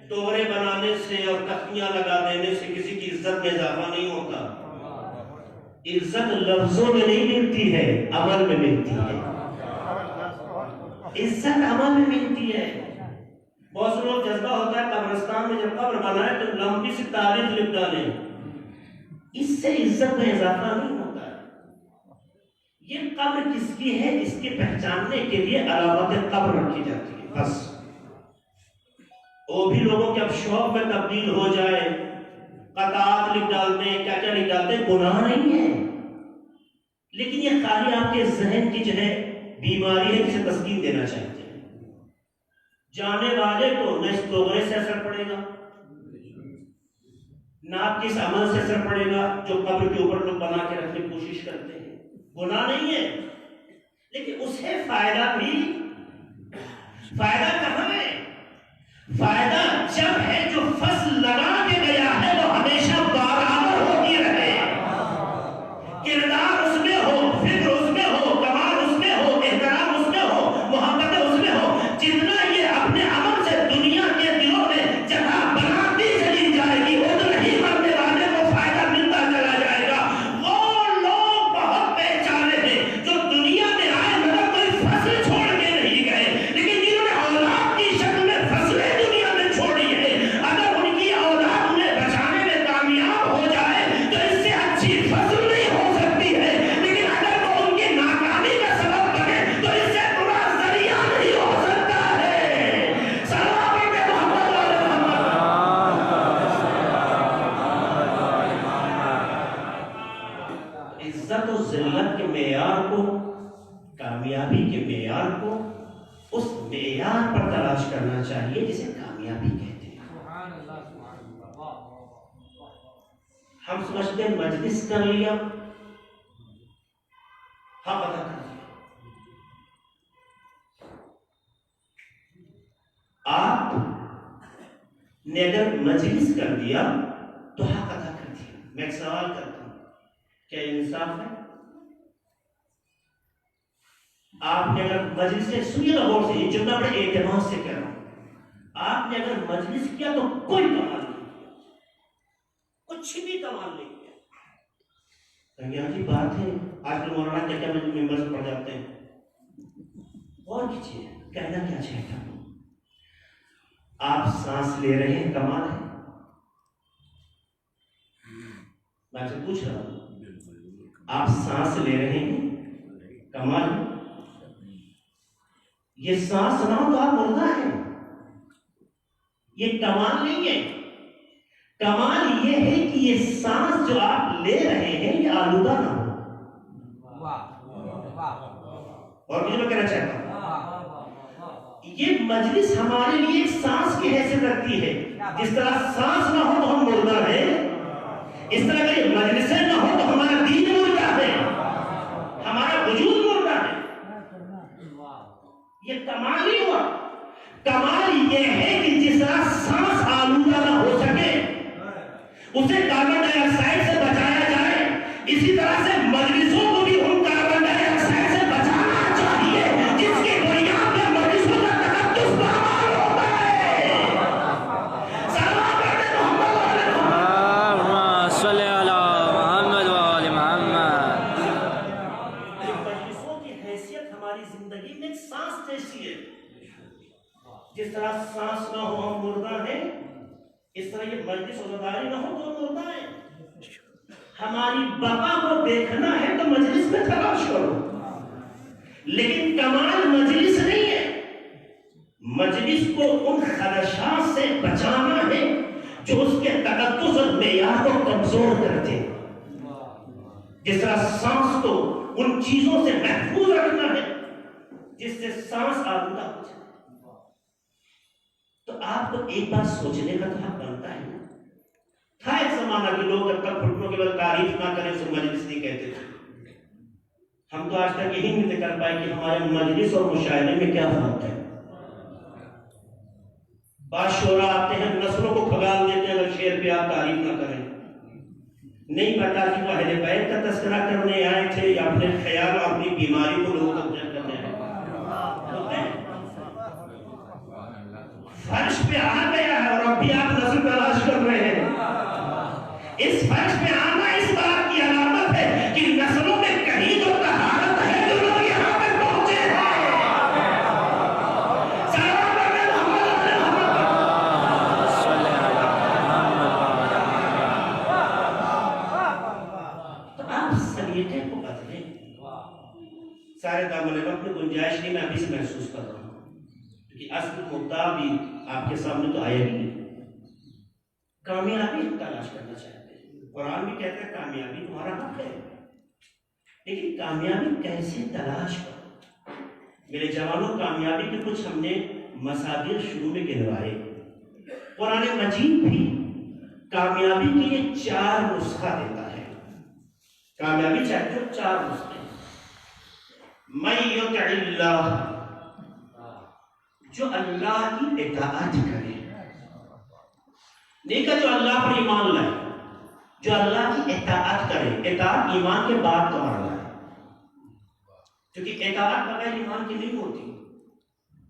ٹورے بنانے سے اور تختیاں لگا دینے سے کسی کی عزت میں اضافہ نہیں ہوتا۔ عزت لفظوں میں نہیں ملتی ہے، عمل میں ملتی ہے۔ عزت عمل میں ملتی ہے۔ بہت سے لوگ جذبہ ہوتا ہے قبرستان میں جب قبر بنائے تو لمبی سی تاریخ لکھ ڈالیں، اس سے عزت میں اضافہ نہیں ہوتا ہے۔ یہ قبر کس کی ہے اس کے پہچاننے کے لیے علامات قبر رکھی جاتی ہے، بس۔ وہ بھی لوگوں کے اب شوق میں تبدیل ہو جائے، قطعات لکھ ڈالتے ہیں، کیا کیا لکھ ڈالتے ہیں، گناہ نہیں ہے، لیکن یہ خالی آپ کے ذہن کی جو ہے بیماری ہے جسے تسکین دینا چاہتے ہیں۔ جانے والے کو نہ اس توغرے سے اثر پڑے گا، نہ آپ کے اس عمل سے اثر پڑے گا جو قبر کے اوپر لوگ بنا کے رکھنے کی کوشش کرتے ہیں۔ گناہ نہیں ہے، لیکن اسے فائدہ کہاں ہے؟ فائدہ جب ہے جو فصل لگا کے گیا ہے وہ ہمیشہ برابر ہوتی رہے، کردار اس میں ہو، فکر اس میں ہو، کمال اس میں ہو، احترام اس میں ہو، محبت اس میں ہو۔ جتنا یہ اپنے عمل سے دنیا کے دلوں میں جگہ بناتی چلی جائے گی اتنا ہی مرنے والے کو فائدہ ملتا چلا جائے گا۔ وہ لوگ بہت پہچانے ہیں جو دنیا میں آئے مگر کوئی فصل چھوڑ کے نہیں گئے، لیکن جنہوں نے اولاد کی شکل میں فصلیں دنیا میں چھوڑی ہے، اگر ان کی اولاد انہیں بچانے میں کامیاب ہو جائے تو اس سے اچھی فصل نہیں ہو سکتی ہے، لیکن اگر وہ ان کی ناکامی کا سبب بنے تو اس سے برا ذریعہ نہیں ہو سکتا ہے۔ صلوات پڑھیں محمد والے محمد۔ عزت و ذلت کے معیار کو، کامیابی کے معیار کو اس معیار پر تلاش کرنا چاہیے جسے کامیابی کہتے ہیں۔ ہم سمجھتے ہیں مجلس کر لیا، حق ادا کر دیا۔ آپ نے اگر مجلس کر دیا تو حق ادا کر دیا، میں ایک سوال کرتا ہوں، کیا انصاف ہے؟ آپ نے اگر مجلس سے سنیے نا غور سے، یہ جملہ بڑے اعتماد سے کہہ رہا ہوں، آپ نے اگر مجلس کیا تو کوئی کمال نہیں کیا، کچھ بھی کمال نہیں کیا۔ یہاں کی بات ہے، آج کل مولانا کیا کیا ممبر سے پڑھ جاتے ہیں، اور کیجیے کہنا کیا چاہتا ہوں، آپ سانس لے رہے ہیں کمال ہے؟ میں آپ سے پوچھ رہا ہوں، آپ سانس لے رہے ہیں کمال ہے؟ یہ سانس نہ ہو تو آپ مردہ ہیں، یہ کمال نہیں ہے۔ کمال یہ ہے کہ یہ سانس جو آپ لے رہے ہیں یہ آلودہ نہ ہو۔ اور مجھے میں کہنا چاہتا ہوں، یہ مجلس ہمارے لیے ایک سانس کی حیثیت رکھتی ہے۔ جس طرح سانس نہ ہو تو ہم مردہ ہیں، اس طرح اگر یہ مجلسیں نہ ہو تو ہمارا دین مردہ ہے، ہمارا وجود مردہ ہے۔ یہ کمال نہیں ہوا، کمال یہ ہے کہ جس طرح سانس آلودہ نہ ہو سکے، اسے کاربن ڈائی آکسائڈ سے بچایا جائے، اسی طرح سے مجلسوں کو بھی ہم کاربن ڈائی آکسائڈ سے بچانا چاہیے، جس کی بنیاد پہ مجلسوں کا تقدس پامال ہوتا ہے۔ سلام علیہ محمد وعلیہ محمد۔ اللهم صل على محمد وآل محمد۔ مجلسوں کی حیثیت ہماری زندگی میں ایک سانس جیسی ہے۔ جس طرح سانس نہ ہو ہم مردہ ہیں، اس طرح یہ مجلس عزاداری نہ ہو تو ہم مردہ ہیں۔ ہماری بقا کو دیکھنا ہے تو مجلس میں تلاش کرو، لیکن کمال مجلس نہیں ہے۔ مجلس کو ان خدشات سے بچانا ہے جو اس کے تقدس اور معیار کو کمزور کرتے ہیں۔ جس طرح سانس کو ان چیزوں سے محفوظ رکھنا ہے جس سے سانس آلودہ ہو جائے۔ تو آپ کو ایک بات سوچنے کا تو حق بنتا ہے۔ تھا ایک زمانہ کہ لوگ جب تک گھٹنوں کے بل تعریف نہ کریں اسے مجلس نہیں کہتے تھے۔ ہم تو آج تک یہی نہیں کر پائے کہ ہمارے مجلس اور مشاعرے میں کیا فرق ہے۔ بعض شعراء آتے ہیں نسلوں کو کھگال دیتے ہیں اگر شعر پہ آپ تعریف نہ کریں۔ نہیں پتا کہ وہ اہل بیت کا تذکرہ کرنے آئے تھے یا اپنے خیال اور اپنی بیماری کو لوگوں تک جلب کرنے آئے۔ فرش پہ آ گیا ہے اور اب بھی آپ نسل تلاش کر رہے ہیں۔ اس فرش پہ آنا اس بات کی علامت ہے کہ نسلوں میں کہیں تو طہارت ہے جو لوگ یہاں پہ پہنچے ہیں۔ سلام علیہ محمد وعلیہ محمد۔ اللهم صل على محمد وآل محمد۔ تو آپ سلیقے کو بدلیں۔ سارے دامن وقت میں گنجائش نہیں، میں ابھی سے محسوس کر رہا ہوں کیونکہ اصل مدعا بھی آپ کے سامنے تو آیا ہی نہیں۔ کامیابی تلاش کرنا چاہتے ہیں، قرآن بھی کہتا ہے کامیابی تمہارا حق ہے، لیکن کامیابی کیسے تلاش کرو؟ میرے جوانوں، کامیابی کے کچھ ہم نے مصادر شروع میں گنوائے۔ قرآن مجید بھی کامیابی کے لیے 4 نسخہ دیتا ہے۔ کامیابی چاہتے ہو 4 نسخے۔ من یطع اللہ، جو اللہ کی اطاعت کرے، نہیں کہ جو اللہ پر ایمان لائے، جو اللہ کی اطاعت کرے۔ اطاعت ایمان کے بعد کا مرحلہ ہے، کیونکہ اطاعت بغیر ایمان کی نہیں ہوتی۔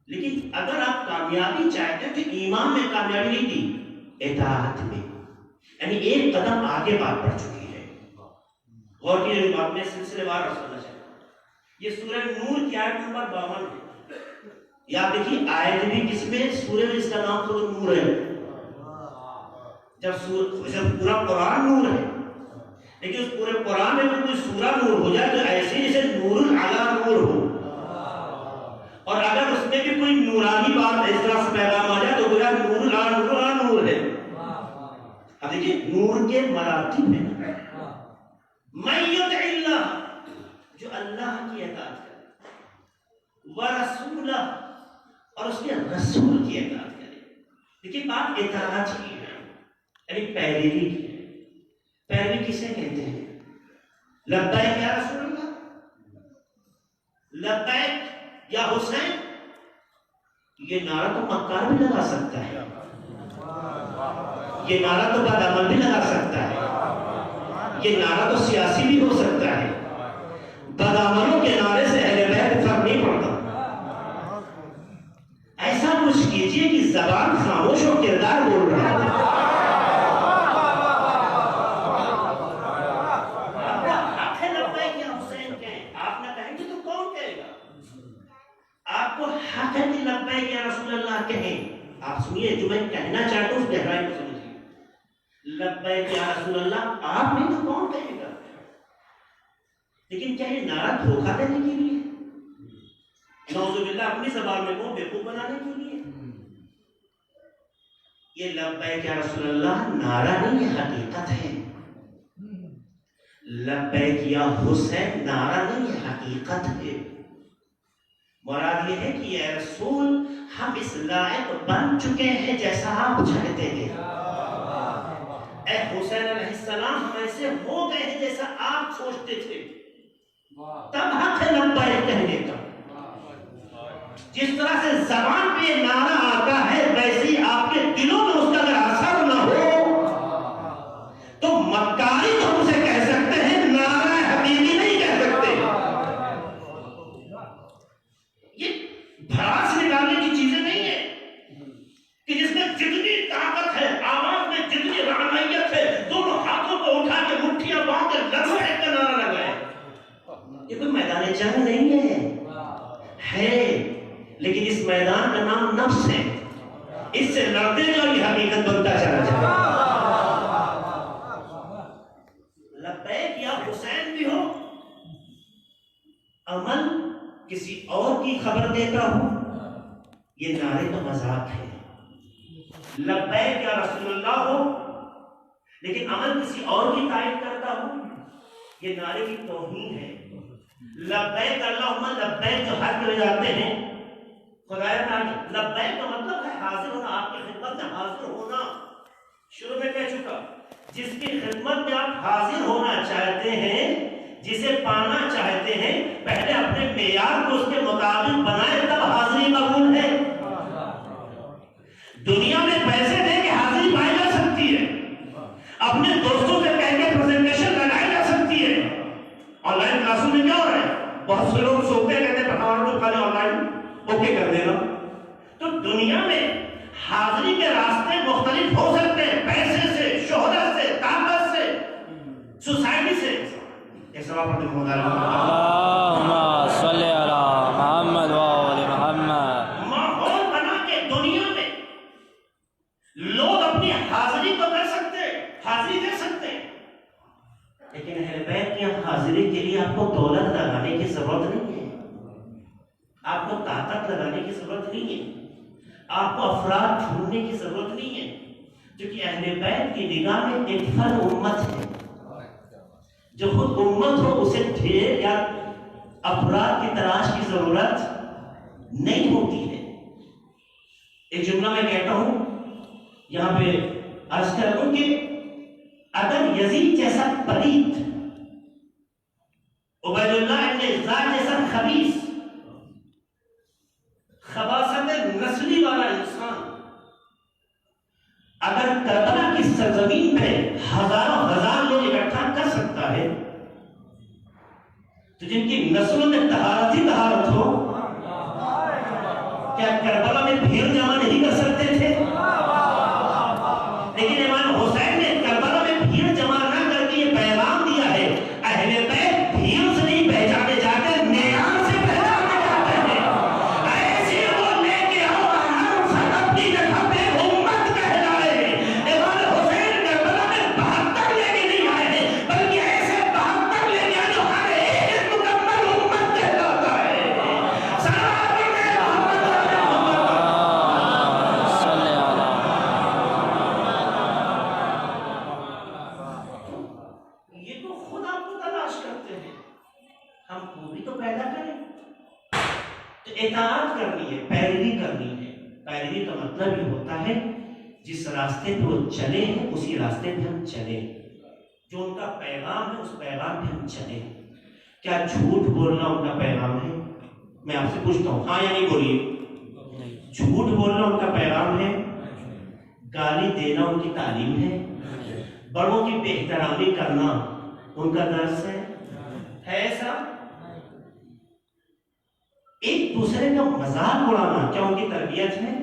لیکن اگر آپ کامیابی چاہتے ہیں تو ایمان میں کامیابی نہیں دی، اطاعت میں، یعنی ایک قدم آگے بات بڑھ چکی ہے۔ غور کی بات میں سلسلے وار رسول اللہ چاہتا ہوں۔ یہ سورہ نور کی آیت نمبر 52 ہے۔ یا دیکھیے آیت بھی کس میں؟ سورہ میں، اس کا نام سورہ نور ہے۔ جب پورا قرآن نور ہے، لیکن اس پورے قرآن میں کوئی سورہ نور ہو جائے تو ایسے جیسے نور علی نور ہو، اور اگر اس میں بھی کوئی نورانی بات اس طرح سے پیغام آ جائے تو گویا نور علی نور ہے۔ اب دیکھیے نور کے مراتب ہیں۔ من یطع اللہ، جو اللہ کی اطاعت کرے، ورسولہ، اور اس کے رسول کی اطاعت کرے۔ دیکھیے بات اطاعت کی ہے، یعنی پیروی کی ہے۔ پیروی کسے کہتے ہیں؟ لبیک یا رسول اللہ، لبیک یا حسین، یہ نعرہ تو مکار بھی لگا سکتا ہے، یہ نعرہ تو بعد عمل بھی لگا سکتا ہے۔ یہ نعرہ تو سیاسی بھی ہو سکتا ہے، بدعملوں کے نعرے سے اہل بیت فرق نہیں پڑتا۔ ایسا کچھ کیجئے کہ زبان خاموش و کردار بول رہا ہے۔ آپ ہے لبیک یا حسین کہیں، آپ نہ کہیں گے تو کون کہے گا؟ آپ کو حق ہے کہ لبیک یا رسول اللہ کہیں۔ آپ سنیے جو میں کہنا چاہتا ہوں اس گہرائی کو سمجھیے، لبیک یا رسول اللہ آپ نہیں تو کون کہے گا؟ لیکن کیا یہ نعرہ دھوکہ دینے کے لیے، نعوذ باللہ اپنی زبان میں کو بیوقوف بنانے کے لیے؟ یہ لبیک یا رسول اللہ نعرہ نہیں، یہ حقیقت ہے۔ لبیک یا حسین نعرہ نہیں، یہ حقیقت ہے۔ مراد یہ ہے کہ اے رسول ہم اس لائق بن چکے ہیں جیسا آپ چاہتے ہیں، اے حسین علیہ السلام ہم ایسے ہو گئے ہیں جیسا آپ سوچتے تھے، تب حق ہے لبیک کہنے کا۔ جس طرح سے زبان پہ یہ نعرہ آتا ہے ویسے ہی آپ کے دلوں میں اس کا اگر اثر نہ ہو تو مکاری تو اسے کہہ سکتے ہیں، نعرہ حقیقی نہیں کہہ سکتے۔ یہ بھڑاس نکالنے کی چیزیں نہیں ہیں کہ جس میں جتنی طاقت ہے، آواز میں جتنی رعنائیت ہے، دونوں ہاتھوں کو اٹھا کے مٹھیاں باندھ کے لبیک کا نعرہ لگائے۔ یہ کوئی میدان جنگ نہیں ہے، لیکن اس میدان کا نام نفس ہے، اس سے لڑتے جاؤ، یہ حقیقت بنتا چلا جائے۔ لبیک یا حسین بھی ہو، عمل کسی اور کی خبر دیتا ہو، یہ نعرے کا مذاق ہے۔ لبیک یا رسول اللہ ہو لیکن عمل کسی اور کی تائید کرتا ہو، یہ نعرے کی توہین ہے۔ لبیک اللہم لبیک جو حج میں جاتے ہیں، خدایا تعالی لبیک کا مطلب ہے حاضر ہونا، آپ کی خدمت میں حاضر ہونا۔ شروع میں کہہ چکا، جس کی خدمت میں آپ حاضر ہونا چاہتے ہیں، جسے پانا چاہتے ہیں، پہلے اپنے معیار کو اس کے مطابق بنائے تب حاضری قبول ہے۔ دنیا میں پیسے دے کے حاضری پائی جا سکتی ہے، اپنے دوستوں سے کہہ کے پریزنٹیشن لگائی جا سکتی ہے۔ آن لائن کلاسوں میں کیا ہو رہا ہے، بہت سے لوگ سوتے کہتے ہیں پڑھانا تو کھانے آن لائن اوکے کر دینا۔ تو دنیا میں حاضری کے راستے مختلف ہو سکتے ہیں، پیسے سے، شہرت سے، طاقت سے، سوسائٹی سے۔ ایک سوال پڑھتے ہیں اللہم صلی علی محمد و آل محمد۔ ماحول بنا کے دنیا میں لوگ اپنی حاضری تو کر سکتے ہیں، حاضری دے سکتے ہیں، لیکن اہل بیت کی حاضری کے لیے آپ کو دولت لگانے کی ضرورت نہیں ہے، آپ کو طاقت لگانے کی ضرورت نہیں ہے، آپ کو افراد ڈھونڈنے کی ضرورت نہیں ہے، کیونکہ اہل بیت کی نگاہ میں ایک فرد امت ہے۔ جو خود امت ہو اسے ڈھیر یا افراد کی تلاش کی ضرورت نہیں ہوتی ہے۔ ایک جملہ میں کہتا ہوں، یہاں پہ عرض کر دوں کہ اگر یزید جیسا پلیت، عبید اللہ ابن زیاد جیسا خبیث، خباثت نسلی والا انسان اگر کربلا کی سرزمین پہ ہزاروں ہزار لوگ اکٹھا کر سکتا ہے تو جن کی نسلوں میں طہارت ہی طہارت ہو، کیا کربلا میں بھیڑ جمع نہیں کر سکتے تھے؟ لیکن امام حسین نے کربلا میں بھیڑ جمع نہ کر کے یہ پیغام دیا ہے، اہل بیت بھیڑ سے نہیں پہچانے جاتے، معیار سے پہچانے جاتے ہیں۔ ایسے وہ لے کے آؤ ہر فرد اپنی جگہ پہ امت کہلائے۔ امام حسین کربلا میں 72 لے کے نہیں آئے ہیں، بلکہ ایسے 72 لے کے آئے جو ہر ایک مکمل امت کہلاتا ہے۔ صلوات صلی علی یہ تو خود آپ کو تلاش کرتے ہیں، ہم کو بھی تو پیدا کریں۔ تو اطاعت کرنی ہے، پیروی کرنی ہے۔ پیروی کا مطلب یہ ہوتا ہے جس راستے پہ وہ چلے ہیں اسی راستے پہ ہم چلیں، جو ان کا پیغام ہے اس پیغام پہ ہم چلیں۔ کیا جھوٹ بولنا ان کا پیغام ہے؟ میں آپ سے پوچھتا ہوں، ہاں یا نہیں بولیے۔ جھوٹ بولنا ان کا پیغام ہے؟ گالی دینا ان کی تعلیم ہے؟ بڑوں کی بے احترامی کرنا ان کا درس ہے ایسا؟ ایک دوسرے کا مذاق اڑانا کیا ان کی تربیت ہے؟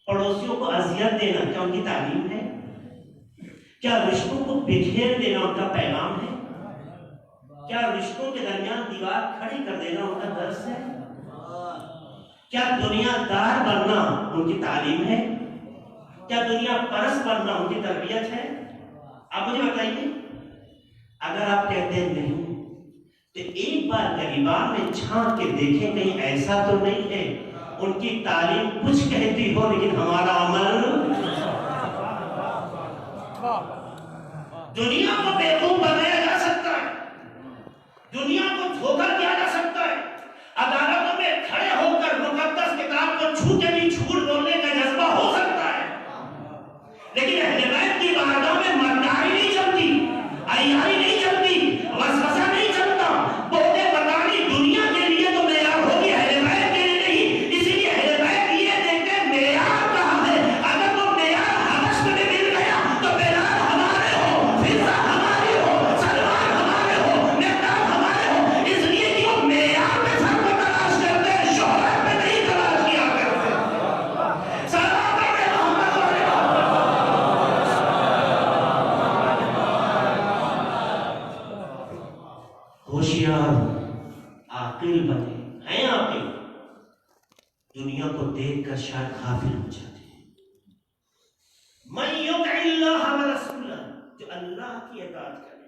پڑوسیوں کو اذیت دینا کیا ان کی تعلیم ہے؟ کیا رشتوں کو بکھیر دینا ان کا پیغام ہے؟ کیا رشتوں کے درمیان دیوار کھڑی کر دینا ان کا درس ہے؟ کیا دنیا دار بننا ان کی تعلیم ہے؟ کیا دنیا پرست بننا ان کی تربیت ہے؟ آپ مجھے بتائیے، اگر آپ کہتے ہیں نہیں تو ایک بار غریبان میں جھانک کے دیکھیں کہیں ایسا تو نہیں ہے ان کی تعلیم کچھ کہتی ہو لیکن ہمارا عمل دنیا کو بیوقوف بنایا جا سکتا ہے، دنیا کو دھوکہ دیا جا سکتا ہے، عدالتوں میں کھڑے ہو کر مقدس کتاب کو چھو کے بھی جھوٹ بولنے کا جذبہ ہو سکتا ہے، لیکن اہل بیت کی بارگاہ میں مرداری نہیں چلتی، عیاری نہیں چلتی، وسوسہ نہیں چلتا، بوتے بتانی دنیا کے لیے تو معیار ہوگی، اہل بیت کے لیے نہیں، اسی لیے اہل بیت یہ دیکھتے ہیں معیار کہاں ہے، اگر وہ معیار حبش میں بھی مل گیا تو بلال ہمارے ہو، فضا ہماری ہو، سلمان ہمارے ہو، مقداد ہمارے ہو، اس لیے کہ وہ معیار میں سب کو تلاش کرتے ہیں، شہرت میں نہیں تلاش کیا کرتے۔ سلام علیہ محمد ہوشیار عاقل بنے ہیں، عاقل دنیا کو دیکھ کر شاید غافل ہو جاتے ہیں۔ من یطع اللہ ورسولہ، جو اللہ کی اطاعت کرے،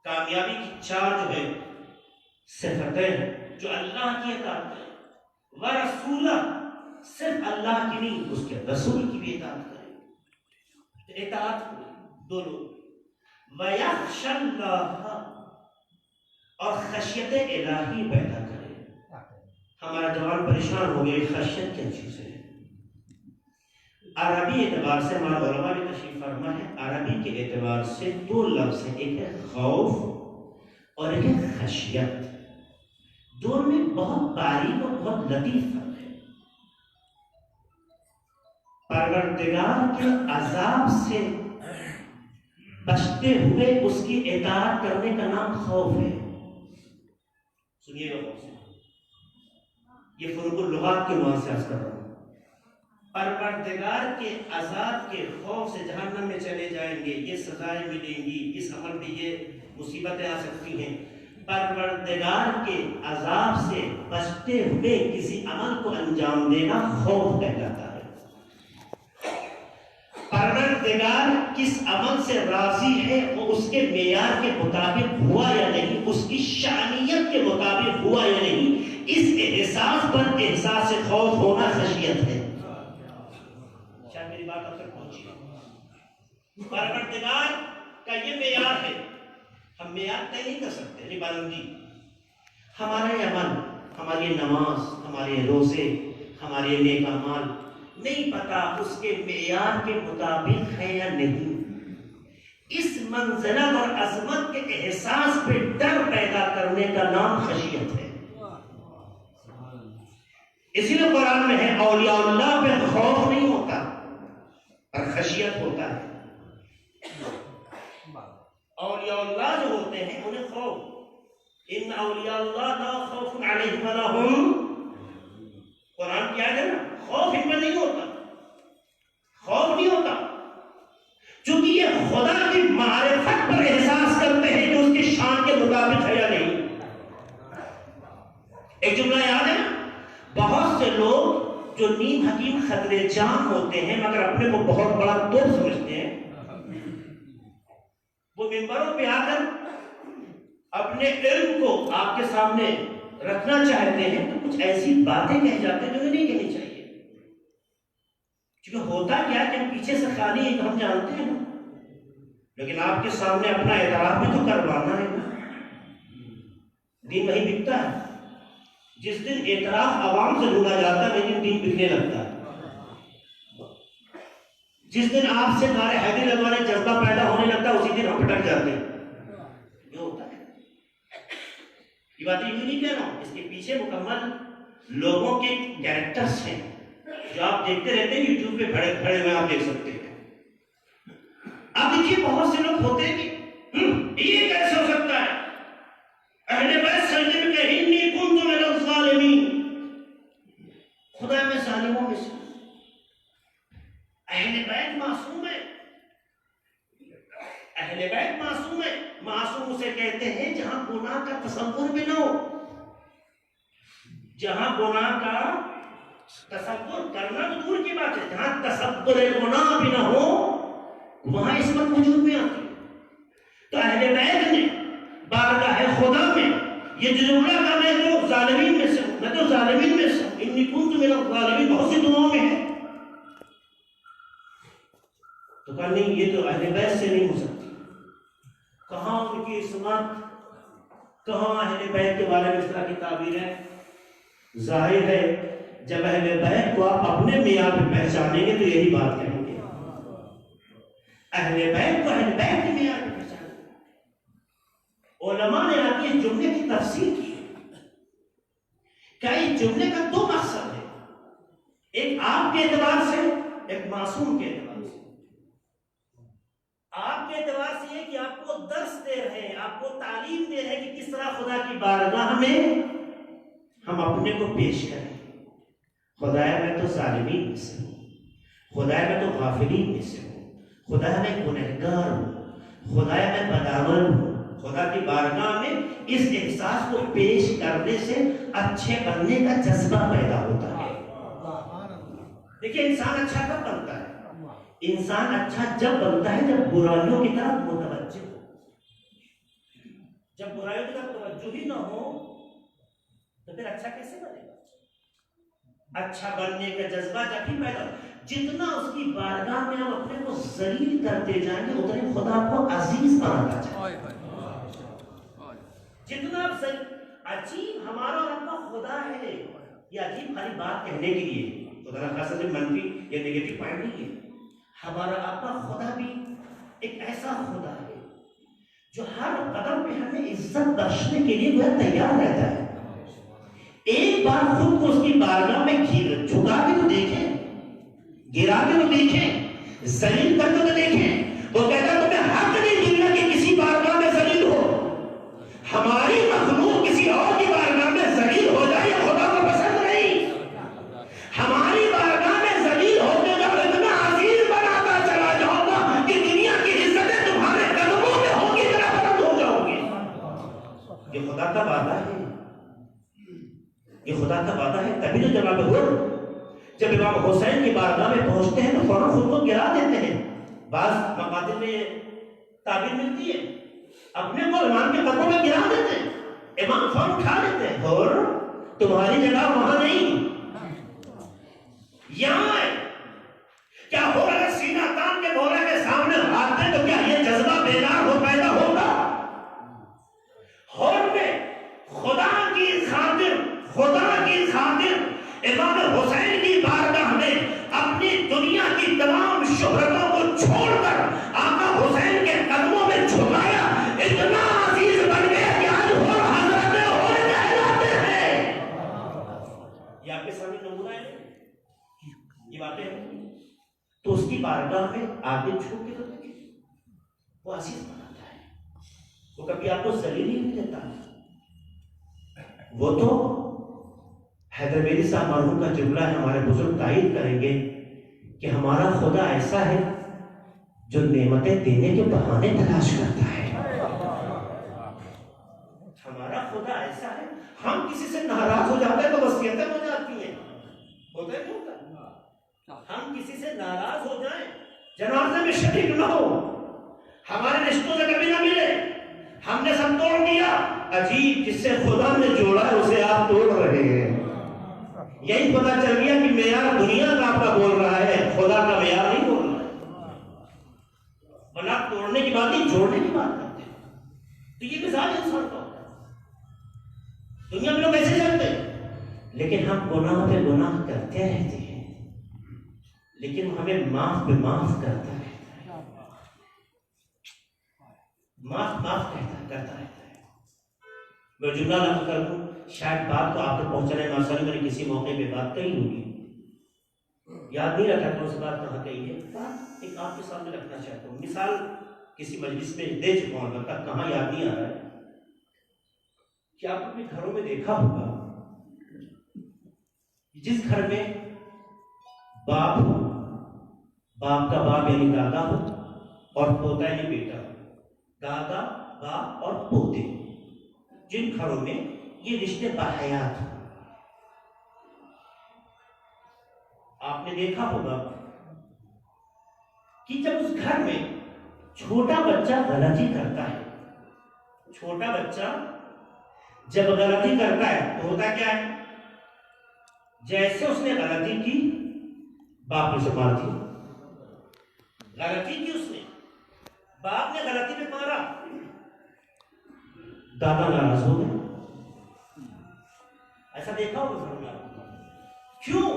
کامیابی کی چار جو ہے صفتیں ہیں، جو اللہ کی اطاعت کرے، ورسولہ صرف اللہ کی نہیں اس کے رسول کی بھی اطاعت کرے، اطاعت دو لوگ، ویخشی اللہ اور خشیت الہی پیدا کرے۔ ہمارا جوان پریشان ہو گئے، خشیت کیا چیز ہے؟ عربی اعتبار سے ہمارا علماء بھی تشریف فرما ہے، عربی کے اعتبار سے دو لفظ ہیں، ایک ہے خوف اور ایک ہے خشیت، دونوں میں بہت باریک اور بہت لطیف فرق ہے۔ پروردگار کے عذاب سے بچتے ہوئے اس کی اطاعت کرنے کا نام خوف ہے۔ سنیے گا خوف سے، یہ فروق اللغات کے عنوان سے عرض کر رہا ہوں۔ پروردگار کے عذاب کے خوف سے جہنم میں چلے جائیں گے، یہ سزائیں ملیں گی، اس عمل میں یہ مصیبتیں آ سکتی ہیں۔ پروردگار کے عذاب سے بچتے ہوئے کسی عمل کو انجام دینا خوف کہلاتا ہے۔ پروردگار کس عمل سے راضی ہے وہ اس کے معیار کے مطابق ہوا یا نہیں، اس کی شانیت کے مطابق ہوا یا نہیں، اس احساس پر احساس خوف ہونا خشیت ہے۔ شاید میری بات اب تک پہنچی ہے۔ پروردگار کا یہ معیار ہے، ہم معیار طے نہیں کر سکتے، یعنی بلندی۔ ہمارا یہ عمل، ہماری یہ نماز، ہمارے یہ روزے، ہمارے یہ نیک اعمال نہیں پتا اس کے معیار کے مطابق ہے یا نہیں۔ اس منزلت اور عظمت کے احساس پہ ڈر پیدا کرنے کا نام خشیت ہے۔ اسی لیے قرآن میں ہے اولیاء اللہ پہ خوف نہیں ہوتا اور خشیت ہوتا ہے۔ اولیاء اللہ جو ہوتے ہیں انہیں خوف، ان اولیاء اللہ لا خوف علیہم ولا ہم، قرآن کیا ہے نا، خوف ان میں نہیں ہوتا، خوف نہیں ہوتا، چونکہ یہ خدا کی معرفت پر احساس کرتے ہیں کہ اس کی شان کے مطابق ہے یا نہیں۔ ایک جملہ یاد ہے نا، بہت سے لوگ جو نیم حکیم خطرے جان ہوتے ہیں مگر اپنے کو بہت بڑا توپ سمجھتے ہیں، وہ ممبروں پہ آ کر اپنے علم کو آپ کے سامنے رکھنا چاہتے ہیں تو کچھ ایسی باتیں کہہ جاتے ہیں جو نہیں کہنی چاہیے، کیونکہ ہوتا کیا کہ ہم پیچھے سے خالی ایک ہم جانتے ہیں، لیکن آپ کے سامنے اپنا اعتراف بھی تو کروانا ہے نا۔ دین وہی بکتا ہے، جس دن اعتراف عوام سے ڈھونڈا جاتا ہے لیکن دین بکنے لگتا ہے۔ جس دن آپ سے نعرے حیدری لگوانے جذبہ پیدا ہونے لگتا ہے اسی دن ہم پھٹک جاتے ہیں۔ یہ ہوتا ہے، یہ باتیں یوں نہیں کہہ رہا ہوں، اس کے پیچھے مکمل لوگوں کے کیریکٹرز ہیں جو آپ دیکھتے رہتے ہیں، یوٹیوب پہ کھڑے ہوئے آپ دیکھ سکتے ہیں۔ آپ دیکھیے بہت سے لوگ ہوتے ہیں کہ بیت معصوم ہے. معصوم اسے کہتے ہیں جہاں گناہ کا تصور بھی نہ ہو. جہاں گناہ کا تصور کرنا تو دور کی بات ہے, جہاں تصور گناہ بھی نہ ہو وہاں عصمت وجود میں آتی. تو اہل بیت نے بارگاہ خدا میں یہ جو جملہ کہا میں تو ظالمین میں سے ہوں, میں تو ظالمین میں سے ہوں, انی کنت من الظالمین بہت سی دعاؤں میں ہے. تو کہا نہیں یہ تو اہل بیت سے نہیں ہو سکتی. کہاں ان کی عصمت, کہاں اہل بیت کے بارے میں اس طرح کی تعبیر ہے؟ ظاہر ہے جب اہل بیت کو آپ اپنے معیار پہ پہچانیں گے تو یہی بات کہیں گے. اہل بیت کو اہل بیت کے معیار پہ پہچانیں. علماء نے آگے اس جملے کی تفسیر کی کہ اس جملے کا دو مقصد ہے, ایک آپ کے اعتبار سے, ایک معصوم کے اعتبار سے. آپ کے اعتبار سے یہ کہ آپ کو درس دے رہے ہیں, آپ کو تعلیم دے رہے ہیں کہ کس طرح خدا کی بارگاہ میں ہم اپنے کو پیش کریں. خدایا میں تو ظالمین میں سے ہوں, خدایا میں تو غافلین میں سے ہوں, خدایا میں گنہگار ہوں, خدایا میں بدعمل ہوں. خدا کی بارگاہ میں اس احساس کو پیش کرنے سے اچھے بننے کا جذبہ پیدا ہوتا ہے. دیکھیں انسان اچھا کب بنتا ہے؟ انسان اچھا جب بنتا ہے جب برائیوں کی طرف متوجہ ہو. جب برائیوں کی طرف توجہ ہی نہ ہو تو پھر اچھا کیسے بنے گا؟ اچھا بننے کا جذبہ جب ہی پیدا ہو. جتنا اس کی بارگاہ میں ہم اپنے کو ذلیل کرتے جائیں گے اتنے خدا کو عزیز بناتا جائے. جتنا عجیب ہمارا اور آپ کا خدا ہے, یہ عجیب خالی بات کہنے کے لیے, خدا نہ خاصا سے منفی یا نیگیٹو پوائنٹ نہیں ہے. ہمارا آپ کا خدا بھی ایک ایسا خدا ہے جو ہر قدم پہ ہمیں عزت بخشنے کے لیے وہ تیار رہتا ہے. ایک بار خود کو اس کی بارگاہ میں جھکا کے تو دیکھیں, گرا کے تو دیکھیں, ذلیل کر کے تو دیکھیں. وہ کہتا ہے تمہیں حق نہیں ملنا کہ کسی بارگاہ میں ذلیل ہو. ہماری مخلوق کسی اور کی بارگاہ میں ذلیل ہو جائے یہ خدا کو پسند نہیں. ہماری بارگاہ میں ذلیل ہونے کا اتنا عزیز بناتا چلا جاؤں گا کہ دنیا کی عزتیں تمہارے قدموں میں ہوگی, ذرا بلند ہو جاؤ گے. یہ خدا کا وعدہ ہے, یہ خدا کا وعدہ ہے. تبھی تو جناب حضور جب امام حسین کی بارگاہ میں پہنچتے ہیں تو فوراً خود کو گرا دیتے ہیں. بعض مقاتل میں یہ تعبیر ملتی ہے, اپنے کو امام کے قدموں میں گرا دیتے ہیں, امام فوراً اٹھا لیتے ہیں اور تمہاری جگہ وہاں نہیں یہاں ہے. کیا ہو رہا ہے؟ سینہ تان کے بولے کے سامنے ہاتھ ہے تو کیا یہ جذبہ بیدار ہو پیدا ہوگا؟ اور میں خدا کی خاطر امام حسین کی بارگاہ میں اپنی دنیا کی تمام شہرتوں کو چھوڑ کر آقا حسین کے قدموں میں جھکایا. اتنا عزیز بن گیا کہ آج اور حضرت اور کہلاتے ہیں. یہ آپ کے سامنے نمونہ ہے, یہ باتیں ہیں. تو اس کی بارگاہ میں آگے جھک کے تو دیکھیں, وہ عزیز بناتا ہے. وہ کبھی آپ کو ذلیل ہی نہیں دیتا. وہ تو حیدر بیلی صاحب مرحوم کا جملہ ہے, ہمارے بزرگ تائید کریں گے کہ ہمارا خدا ایسا ہے جو نعمتیں دینے کے بہانے تلاش کرتا ہے. ہمارا خدا ایسا ہے, ہم کسی سے ناراض ہو جاتے ہیں تو وصیتیں ہو جاتی ہیں. ہوتا ہے نہیں ہوتا؟ ہم کسی سے ناراض ہو جائیں, جنازے میں شریک نہ ہو, ہمارے رشتوں سے کبھی نہ ملے, ہم نے سب توڑ دیا. عجیب, جس سے خدا نے جوڑا ہے اسے آپ توڑ رہے ہیں. یہی پتا چل گیا کہ معیار دنیا کا آپ کا بول رہا ہے, خدا کا معیار نہیں بول رہا ہے. بنا توڑنے کی بات نہیں, جوڑنے کی بات کرتے ہیں. تو یہ مزاج انسان کا ہوتا ہے. دنیا میں لوگ ایسے چلتے ہیں, لیکن ہم گناہ پہ گناہ کرتے رہتے ہیں, لیکن ہمیں معاف پہ معاف کرتا رہتا ہے. معاف کرتا رہتا ہے. میں جملہ لفظ کر دوں, شاید بات تو آپ تک پہنچانے ماشاءاللہ میں نے کسی موقع پہ بات کہی ہوگی, یاد نہیں رکھا کون سی بات کہاں کہی ہے. بات ایک آپ کے سامنے رکھنا چاہتا ہوں. مثال کسی مجلس میں دے چکا ہوں, البتہ کہاں یاد نہیں آ رہا ہے. کیا آپ اپنے گھروں میں دیکھا ہوگا, جس گھر میں باپ کا باپ یعنی دادا ہو اور پوتا یعنی بیٹا ہو, دادا باپ اور پوتے، جن گھروں میں یہ رشتے باحیات ہیں۔ آپ نے دیکھا ہوگا کہ جب اس گھر میں چھوٹا بچہ غلطی کرتا ہے، چھوٹا بچہ جب غلطی کرتا ہے تو ہوتا کیا ہے؟ جیسے اس نے غلطی کی باپ نے اسے مار دیا، غلطی کی اس نے، باپ نے غلطی پہ مارا، دادا ناراض ہو گئے۔ ایسا دیکھا ہوگا گھر میں؟ کیوں؟